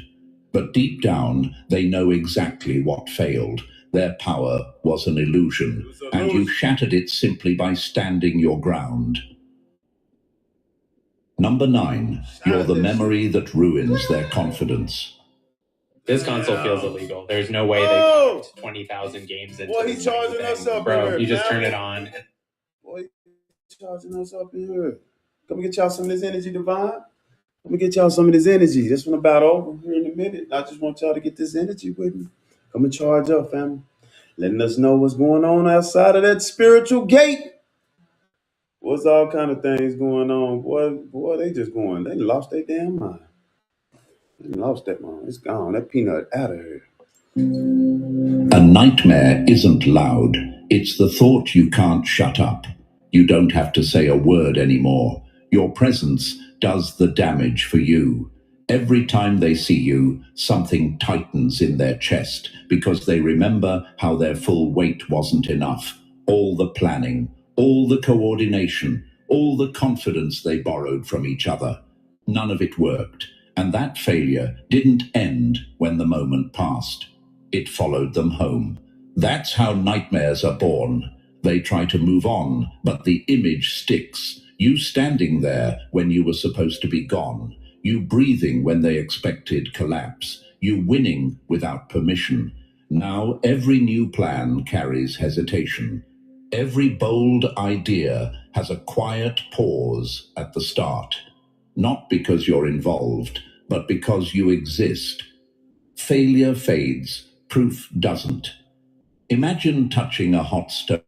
But deep down, they know exactly what failed. Their power was an illusion, and you shattered it simply by standing your ground. Number 9, you're the memory that ruins their confidence. This console feels illegal. There's no way they packed 20,000 games into this charging us up. Bro, here, you just turn it on. Boy, charging us up in here. Come get y'all some of this energy, Divine. Let me get y'all some of this energy. This one about over here in a minute. I just want y'all to get this energy with me. Come and charge up, family. Letting us know what's going on outside of that spiritual gate. What's all kind of things going on? Boy, they just going. They lost their damn mind. They lost that mind. It's gone. That peanut out of here. A nightmare isn't loud. It's the thought you can't shut up. You don't have to say a word anymore. Your presence does the damage for you. Every time they see you, something tightens in their chest because they remember how their full weight wasn't enough. All the planning, all the coordination, all the confidence they borrowed from each other. None of it worked, and that failure didn't end when the moment passed. It followed them home. That's how nightmares are born. They try to move on, but the image sticks. You standing there when you were supposed to be gone. You breathing when they expected collapse. You winning without permission. Now every new plan carries hesitation. Every bold idea has a quiet pause at the start. Not because you're involved, but because you exist. Failure fades, proof doesn't. Imagine touching a hot stove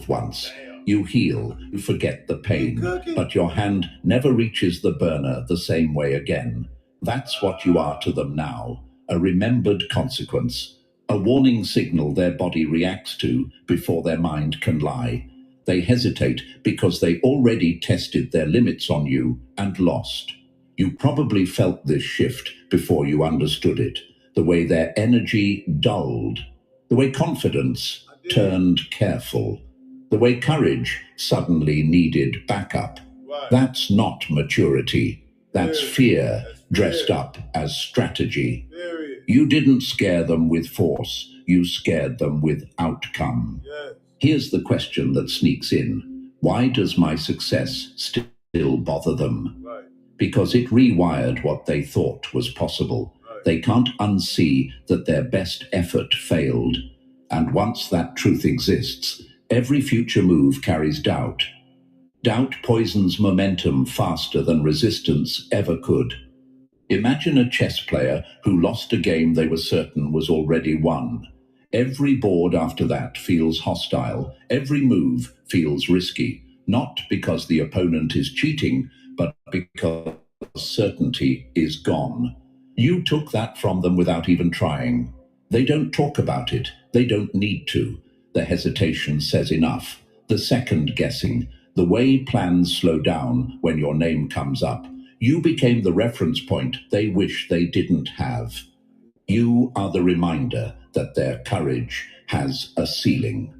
once. You heal, you forget the pain, but your hand never reaches the burner the same way again. That's what you are to them now, a remembered consequence, a warning signal their body reacts to before their mind can lie. They hesitate because they already tested their limits on you and lost. You probably felt this shift before you understood it, the way their energy dulled, the way confidence turned careful, the way courage suddenly needed backup. That's not maturity. That's fear dressed up as strategy. You didn't scare them with force. You scared them with outcome. Here's the question that sneaks in. Why does my success still bother them? Because it rewired what they thought was possible. They can't unsee that their best effort failed. And once that truth exists, every future move carries doubt. Doubt poisons momentum faster than resistance ever could. Imagine a chess player who lost a game they were certain was already won. Every board after that feels hostile. Every move feels risky, not because the opponent is cheating, but because certainty is gone. You took that from them without even trying. They don't talk about it. They don't need to. The hesitation says enough. The second guessing, the way plans slow down when your name comes up. You became the reference point they wish they didn't have. You are the reminder that their courage has a ceiling.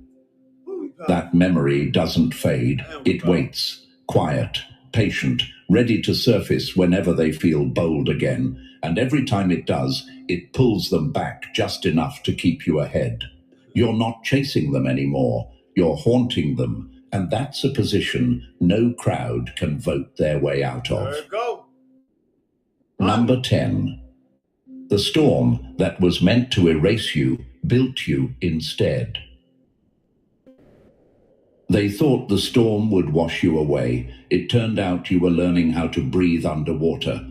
That memory doesn't fade. It waits, quiet, patient, ready to surface whenever they feel bold again. And every time it does, it pulls them back just enough to keep you ahead. You're not chasing them anymore. You're haunting them. And that's a position no crowd can vote their way out of. There you go. Number 10. The storm that was meant to erase you built you instead. They thought the storm would wash you away. It turned out you were learning how to breathe underwater.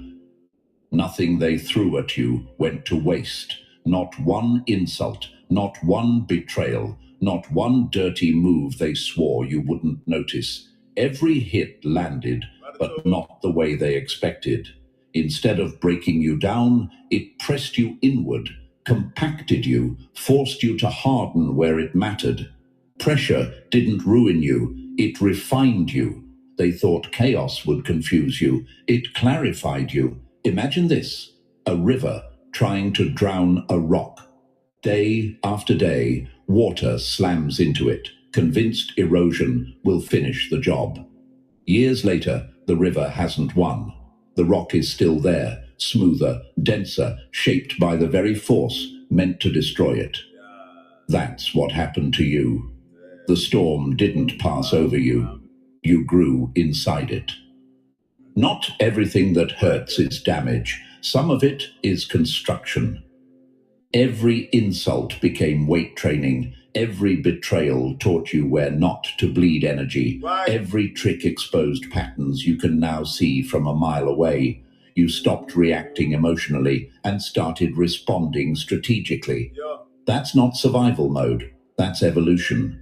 Nothing they threw at you went to waste. Not one insult, not one betrayal, not one dirty move they swore you wouldn't notice. Every hit landed, but not the way they expected. Instead of breaking you down, it pressed you inward, compacted you, forced you to harden where it mattered. Pressure didn't ruin you, it refined you. They thought chaos would confuse you. It clarified you. Imagine this, a river trying to drown a rock. Day after day, water slams into it, convinced erosion will finish the job. Years later, the river hasn't won. The rock is still there, smoother, denser, shaped by the very force meant to destroy it. That's what happened to you. The storm didn't pass over you. You grew inside it. Not everything that hurts is damage. Some of it is construction. Every insult became weight training. Every betrayal taught you where not to bleed energy. Right. Every trick exposed patterns you can now see from a mile away. You stopped reacting emotionally and started responding strategically. Yeah. That's not survival mode. That's evolution.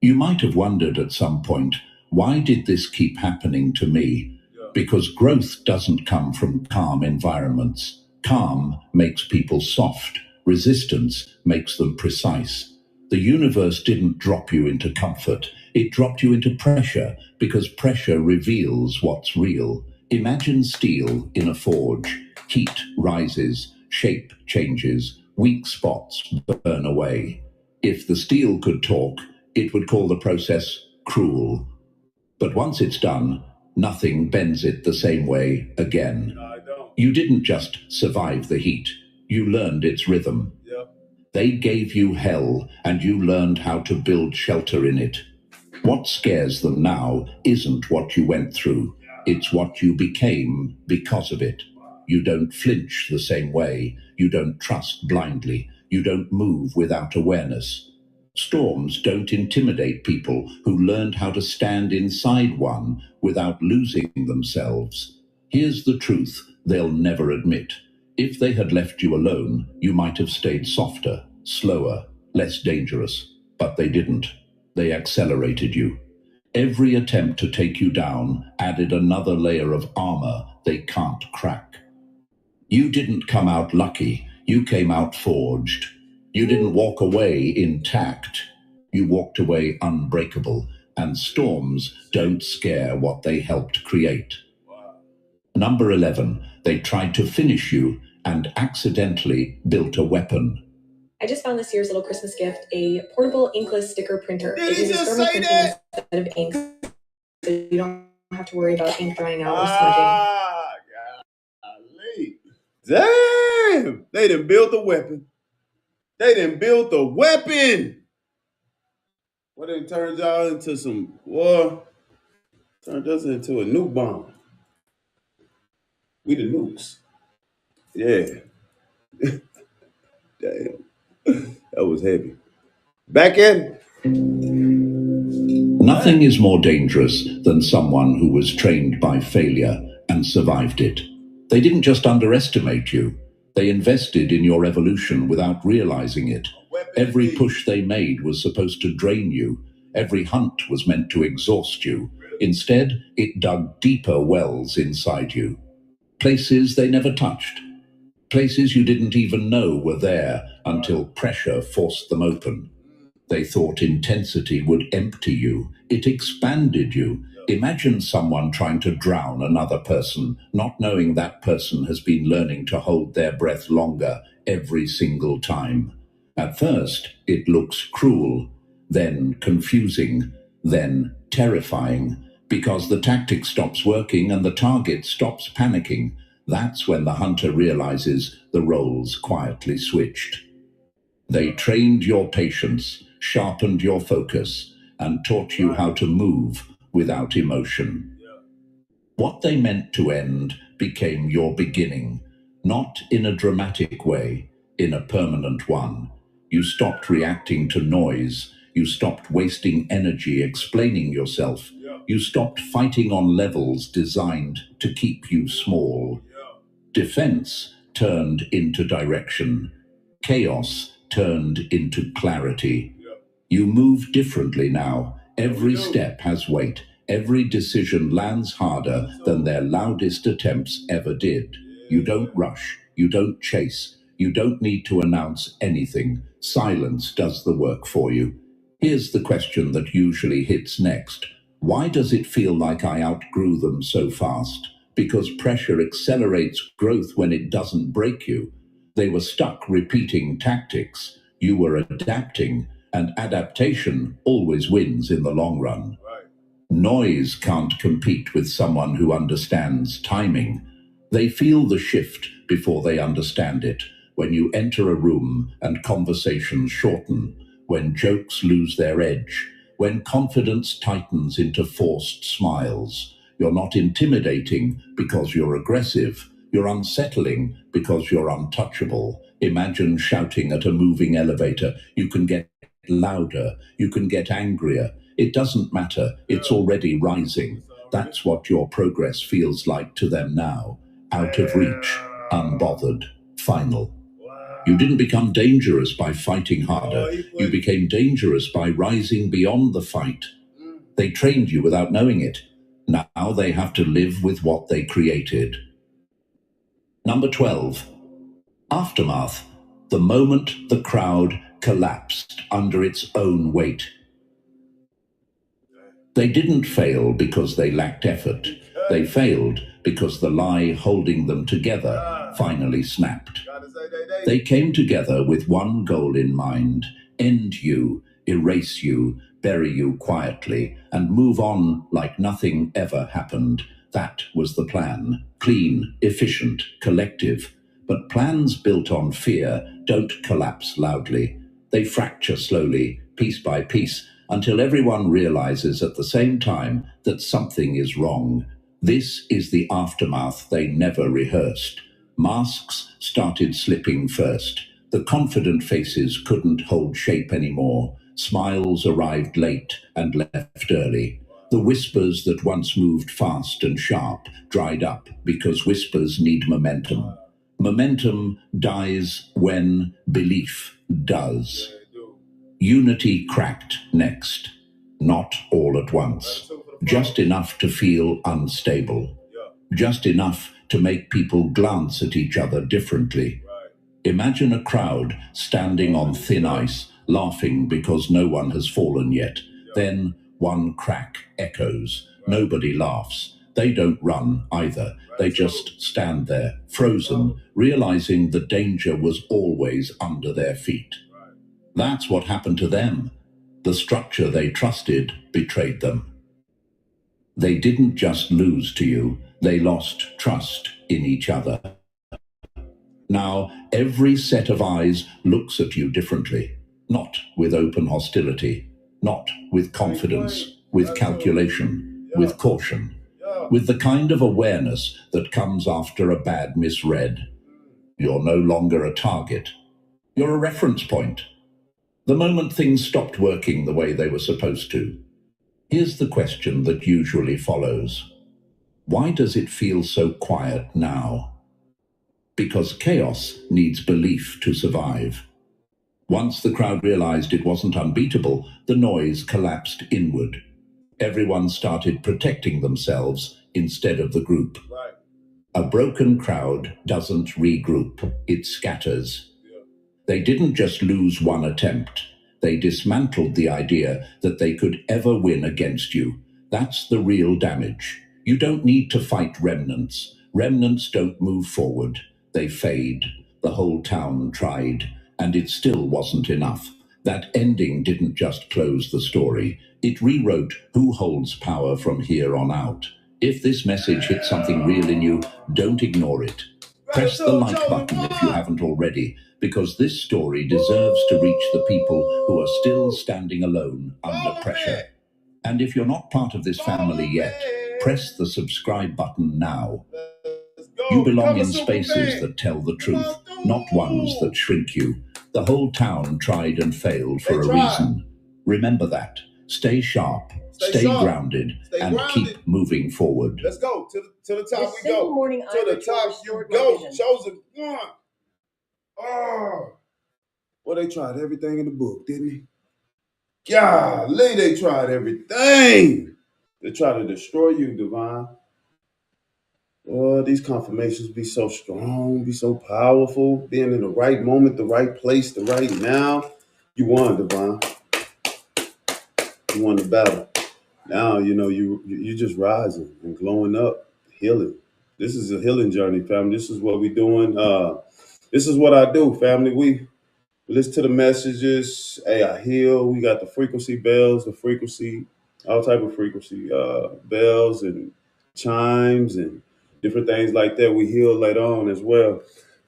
You might have wondered at some point, why did this keep happening to me? Yeah. Because growth doesn't come from calm environments. Calm makes people soft. Resistance makes them precise. The universe didn't drop you into comfort. It dropped you into pressure, because pressure reveals what's real. Imagine steel in a forge. Heat rises, shape changes, weak spots burn away. If the steel could talk, it would call the process cruel. But once it's done, nothing bends it the same way again. No, I don't. You didn't just survive the heat. You learned its rhythm. Yep. They gave you hell, and you learned how to build shelter in it. What scares them now isn't what you went through. It's what you became because of it. You don't flinch the same way. You don't trust blindly. You don't move without awareness. Storms don't intimidate people who learned how to stand inside one without losing themselves. Here's the truth they'll never admit. If they had left you alone, you might have stayed softer, slower, less dangerous. But they didn't. They accelerated you. Every attempt to take you down added another layer of armor they can't crack. You didn't come out lucky. You came out forged. You didn't walk away intact. You walked away unbreakable. And storms don't scare what they helped create. Number 11, they tried to finish you and accidentally built a weapon. I just found this year's little Christmas gift, a portable inkless sticker printer. Did It he uses just thermal say printing that? instead of ink, so you don't have to worry about ink drying out or smudging. Golly. Damn! They done built a weapon. They done built a weapon. What it turns y'all into some war? Turned us into a nuke bomb. We the nukes. Yeah. Damn. That was heavy. Back in. Nothing is more dangerous than someone who was trained by failure and survived it. They didn't just underestimate you, they invested in your evolution without realizing it. Every push they made was supposed to drain you. Every hunt was meant to exhaust you. Instead, it dug deeper wells inside you. Places they never touched. Places you didn't even know were there until pressure forced them open. They thought intensity would empty you. It expanded you. Imagine someone trying to drown another person, not knowing that person has been learning to hold their breath longer every single time. At first, it looks cruel, then confusing, then terrifying, because the tactic stops working and the target stops panicking. That's when the hunter realizes the roles quietly switched. They trained your patience, sharpened your focus, and taught you how to move without emotion. What they meant to end became your beginning, not in a dramatic way, in a permanent one. You stopped reacting to noise. You stopped wasting energy explaining yourself. You stopped fighting on levels designed to keep you small. Defense turned into direction. Chaos turned into clarity. You move differently now. Every step has weight. Every decision lands harder than their loudest attempts ever did. You don't rush. You don't chase. You don't need to announce anything. Silence does the work for you. Here's the question that usually hits next. Why does it feel like I outgrew them so fast? Because pressure accelerates growth when it doesn't break you. They were stuck repeating tactics. You were adapting, and adaptation always wins in the long run. Noise can't compete with someone who understands timing. They feel the shift before they understand it. When you enter a room and conversations shorten, when jokes lose their edge, when confidence tightens into forced smiles, you're not intimidating because you're aggressive. You're unsettling because you're untouchable. Imagine shouting at a moving elevator. You can get louder. You can get angrier. It doesn't matter. It's already rising. That's what your progress feels like to them now. Out of reach, unbothered, final. You didn't become dangerous by fighting harder. You became dangerous by rising beyond the fight. They trained you without knowing it. Now they have to live with what they created. Number 12. Aftermath. The moment the crowd collapsed under its own weight. They didn't fail because they lacked effort. They failed because the lie holding them together finally snapped. They came together with one goal in mind: end you, erase you, bury you quietly, and move on like nothing ever happened. That was the plan. Clean, efficient, collective. But plans built on fear don't collapse loudly. They fracture slowly, piece by piece, until everyone realizes at the same time that something is wrong. This is the aftermath they never rehearsed. Masks started slipping first. The confident faces couldn't hold shape anymore. Smiles arrived late and left early. The whispers that once moved fast and sharp dried up because whispers need momentum. Momentum dies when belief does. Unity cracked next. Not all at once. Just enough to feel unstable. Just enough to make people glance at each other differently. Imagine a crowd standing on thin ice, laughing because no one has fallen yet. Then one crack echoes. Nobody laughs. They don't run either. They just stand there, frozen, realizing the danger was always under their feet. That's what happened to them. The structure they trusted betrayed them. They didn't just lose to you, they lost trust in each other. Now, every set of eyes looks at you differently, not with open hostility, not with confidence, with calculation, with caution, with the kind of awareness that comes after a bad misread. You're no longer a target. You're a reference point. The moment things stopped working the way they were supposed to. Here's the question that usually follows. Why does it feel so quiet now? Because chaos needs belief to survive. Once the crowd realized it wasn't unbeatable, the noise collapsed inward. Everyone started protecting themselves instead of the group. Right. A broken crowd doesn't regroup, it scatters. They didn't just lose one attempt. They dismantled the idea that they could ever win against you. That's the real damage. You don't need to fight remnants. Remnants don't move forward. They fade. The whole town tried, and it still wasn't enough. That ending didn't just close the story. It rewrote who holds power from here on out. If this message hit something real in you, don't ignore it. Press the like button if you haven't already, because this story deserves to reach the people who are still standing alone under pressure. And if you're not part of this family yet, press the subscribe button now. You belong in spaces that tell the truth, not ones that shrink you. The whole town tried and failed for a reason. Remember that. Stay sharp, stay grounded, and keep moving forward. Let's go. To the top we single go. morning To the top you go. Chosen one. Oh. Well, they tried everything in the book, didn't they? Golly, they tried everything. They tried to destroy you, Divine. Oh, these confirmations be so strong, be so powerful. Being in the right moment, the right place, the right now. You won, Divine. You won the battle. Now, you know, you're just rising and glowing up, healing. This is a healing journey, family. This is what we're doing. This is what I do, family. We listen to the messages. Hey, I heal. We got the frequency bells, the frequency, all type of frequency bells and chimes and different things like that. We heal later on as well.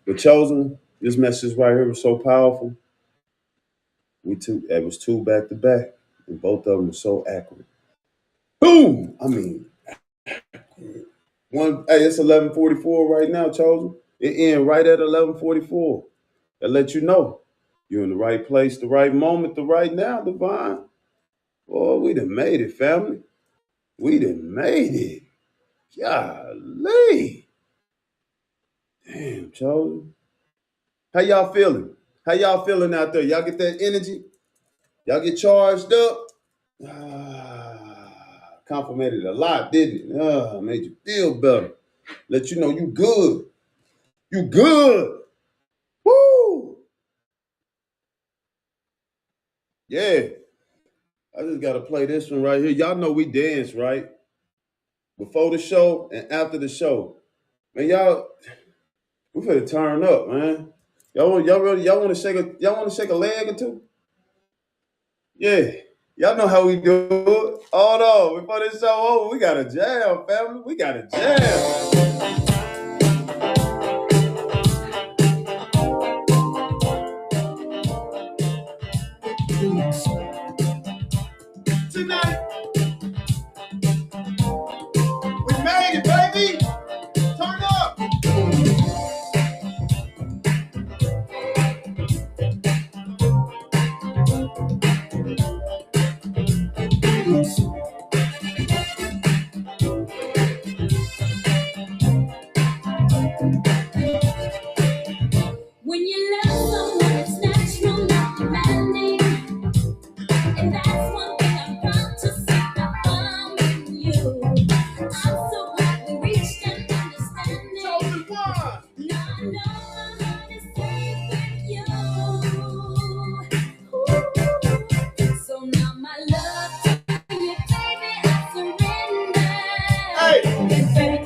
But Chosen, this message right here was so powerful. It was two back to back, and both of them were so accurate. Boom! I mean, it's 11:44 right now, Chosen. It ends right at 11:44. That let you know you're in the right place, the right moment, the right now, Divine. Boy, we done made it, family. We done made it. Golly. Damn, Chosen. How y'all feeling? How y'all feeling out there? Y'all get that energy? Y'all get charged up? Complimented a lot, didn't it? Made you feel better. Let you know you good. You good. Woo! Yeah. I just got to play this one right here. Y'all know we dance, right? Before the show and after the show. Man, we finna turn up, man. Y'all want to shake a leg or two? Yeah. Y'all know how we do it. Hold on. Before this show over, we got a jam, family. We got a jam. Tonight, we made it, baby. Turn up. When you love someone, it's natural, not demanding. And that's one thing I'm proud to say I found in you. I'm so glad we reached an understanding. Now I know my heart is safe with you. Ooh. So now my love to you, baby, I surrender. Hey. Get ready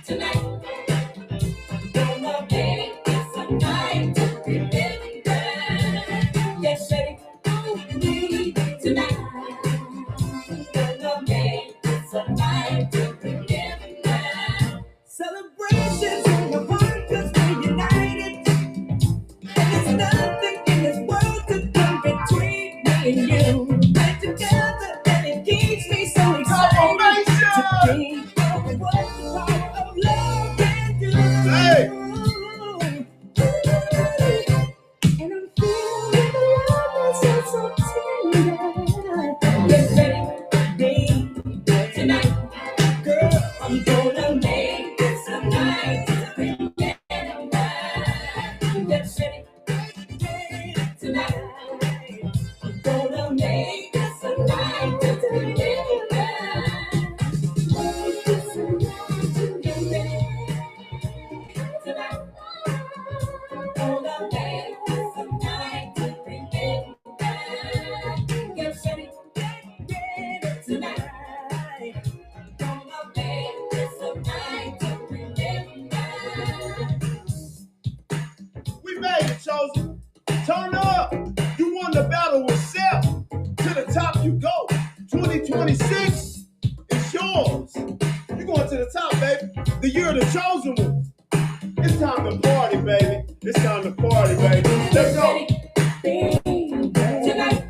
tonight. Gonna make this a night to remember. Get ready on me tonight. Gonna make this a night to remember. Celebrations in the heart 'cause we're united. And there's nothing in this world to come between me and you. We're together and it keeps me so excited to be what the power of love can do. Hey. And I'm feeling the love Turn up. You won the battle with self. To the top you go. 2026 is yours. You're going to the top, baby. The year of the chosen ones. It's time to party, baby. It's time to party, baby. Let's go. Tonight,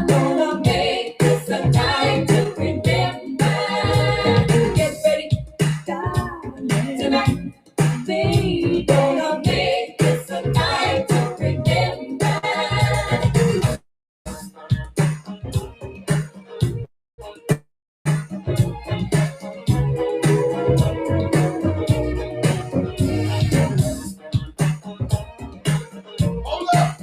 gonna make this a night to remember. Get ready, tonight, baby. Gonna make this a night to remember. Hold up.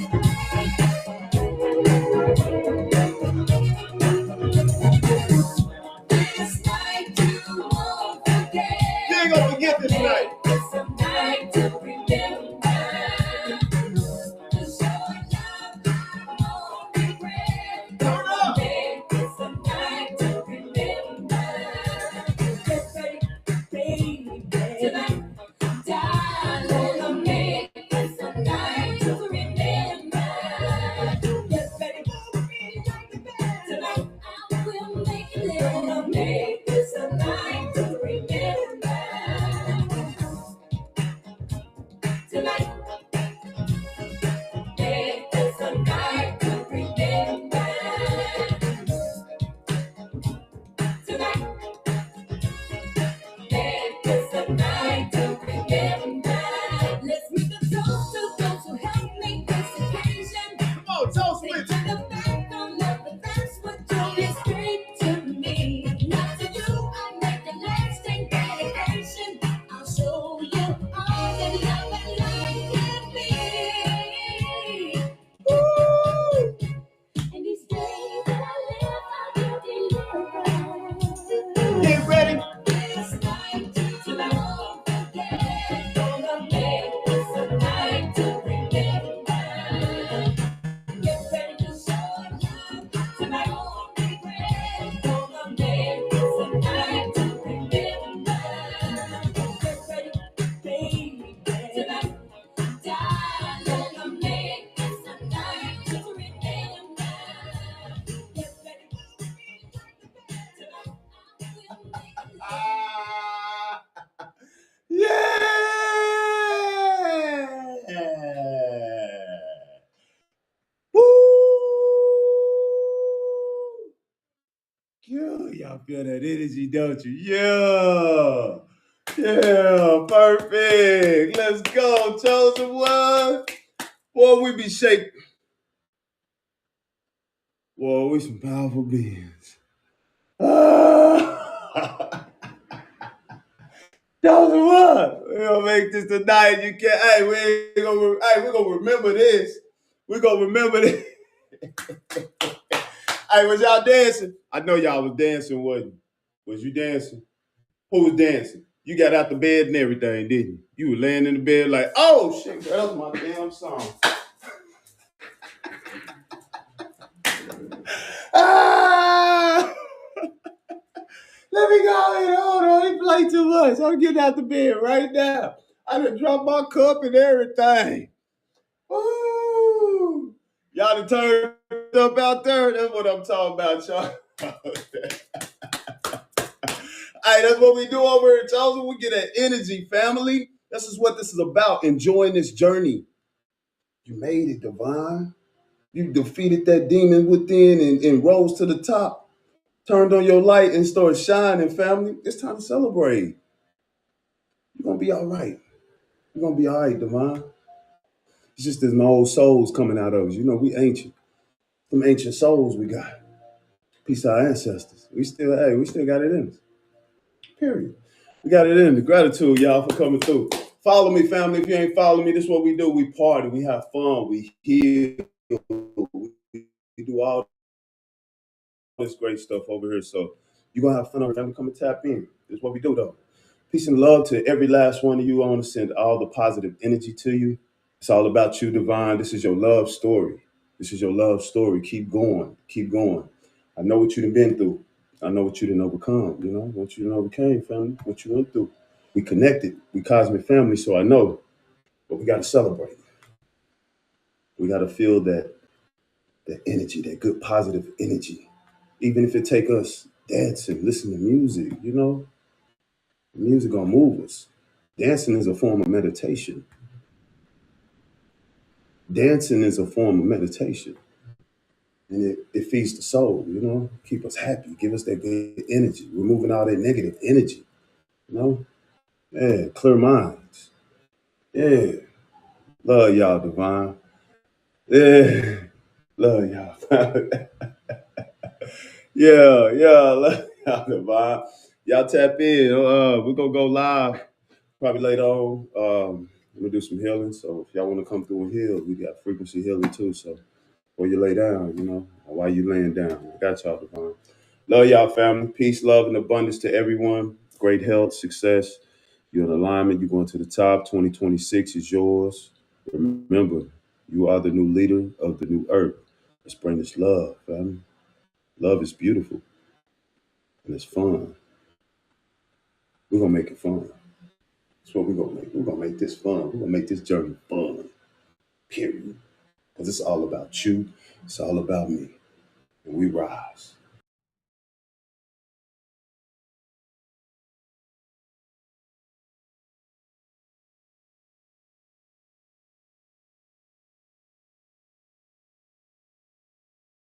This night you won't forget. You ain't gonna forget this night. It's a night to remember. Cause your love won't regret. Turn up. Make this a night to remember. Get ready, baby. Tonight, gonna make this a night to remember. Get ready, tonight, I will make it. Gonna make this a night to remember. Tonight, make this a night to remember. Tonight, make this a night to remember. Let's make a toast to those who helped make this occasion. Come on, toast Take with to the back on love, that's what joy is straight to me. Not to you, I make a lasting dedication. I'll show you all that love and life can be. Woo! In these days that I live, I will deliver. Get ready. This night till I won't forget. Gonna make this a night to remember. Get ready to show love tonight, won't regret. Gonna make this a night to remember. Get ready, baby, tonight, gonna make this a night to remember. Get ready, tonight, I will make it. Yeah! Woo! Yeah, y'all feel that energy, don't you? Yeah! Yeah, perfect. Let's go, chosen one. Boy, we be shaking. Boy, we some powerful beings. Chosen one. We're gonna make this tonight. You can't. Hey, we're gonna remember this. We're gonna remember this. Hey, was y'all dancing? I know y'all was dancing, wasn't you? Was you dancing? Who was dancing? You got out the bed and everything, didn't you? You were laying in the bed like, oh shit, that was my damn song. Ah! Let me go in. Hold on, he played too much. I'm getting out the bed right now. I done dropped my cup and everything. Woo! Y'all done turned up out there. That's what I'm talking about, y'all. Hey, that's what we do over here, Chosen. We get that energy, family. This is what this is about, enjoying this journey. You made it, Divine. You defeated that demon within and rose to the top. Turned on your light and started shining, family. It's time to celebrate. You're going to be all right. You're going to be all right, Divine. It's just there's no old souls coming out of us. You know, we ancient. Some ancient souls we got. Peace to our ancestors. We still got it in us. Period. We got it in. The gratitude, y'all, for coming through. Follow me, family. If you ain't following me, this is what we do. We party. We have fun. We heal. We do all this great stuff over here. So you're going to have fun over there. Come and tap in. This is what we do, though. Peace and love to every last one of you. I want to send all the positive energy to you. It's all about you, Divine. This is your love story. This is your love story. Keep going. Keep going. I know what you've been through. I know what you didn't overcome, you know, what you didn't overcame, family, what you went through. We connected. We cosmic family, so I know. But we got to celebrate. We got to feel that energy, that good positive energy. Even if it take us dancing, listen to music, you know, music gonna move us. Dancing is a form of meditation. Dancing is a form of meditation. And it feeds the soul, you know, keep us happy, give us that good energy, removing all that negative energy, you know? Yeah, clear minds. Yeah. Love y'all, Divine. Yeah. Love y'all. yeah, love y'all, Divine. Y'all tap in. We're gonna go live probably later on. I'm gonna do some healing. So if y'all want to come through and heal, we got frequency healing too. So before you lay down, you know, or while you laying down, I got y'all, Divine. Love y'all, family. Peace, love, and abundance to everyone. Great health, success. You're in alignment. You're going to the top. 2026 is yours. Remember, you are the new leader of the new earth. Let's bring this love, family. Love is beautiful and it's fun. We're gonna make it fun. That's what we're gonna make. We're gonna make this fun. We're gonna make this journey fun. Period. Because it's all about you. It's all about me. And we rise.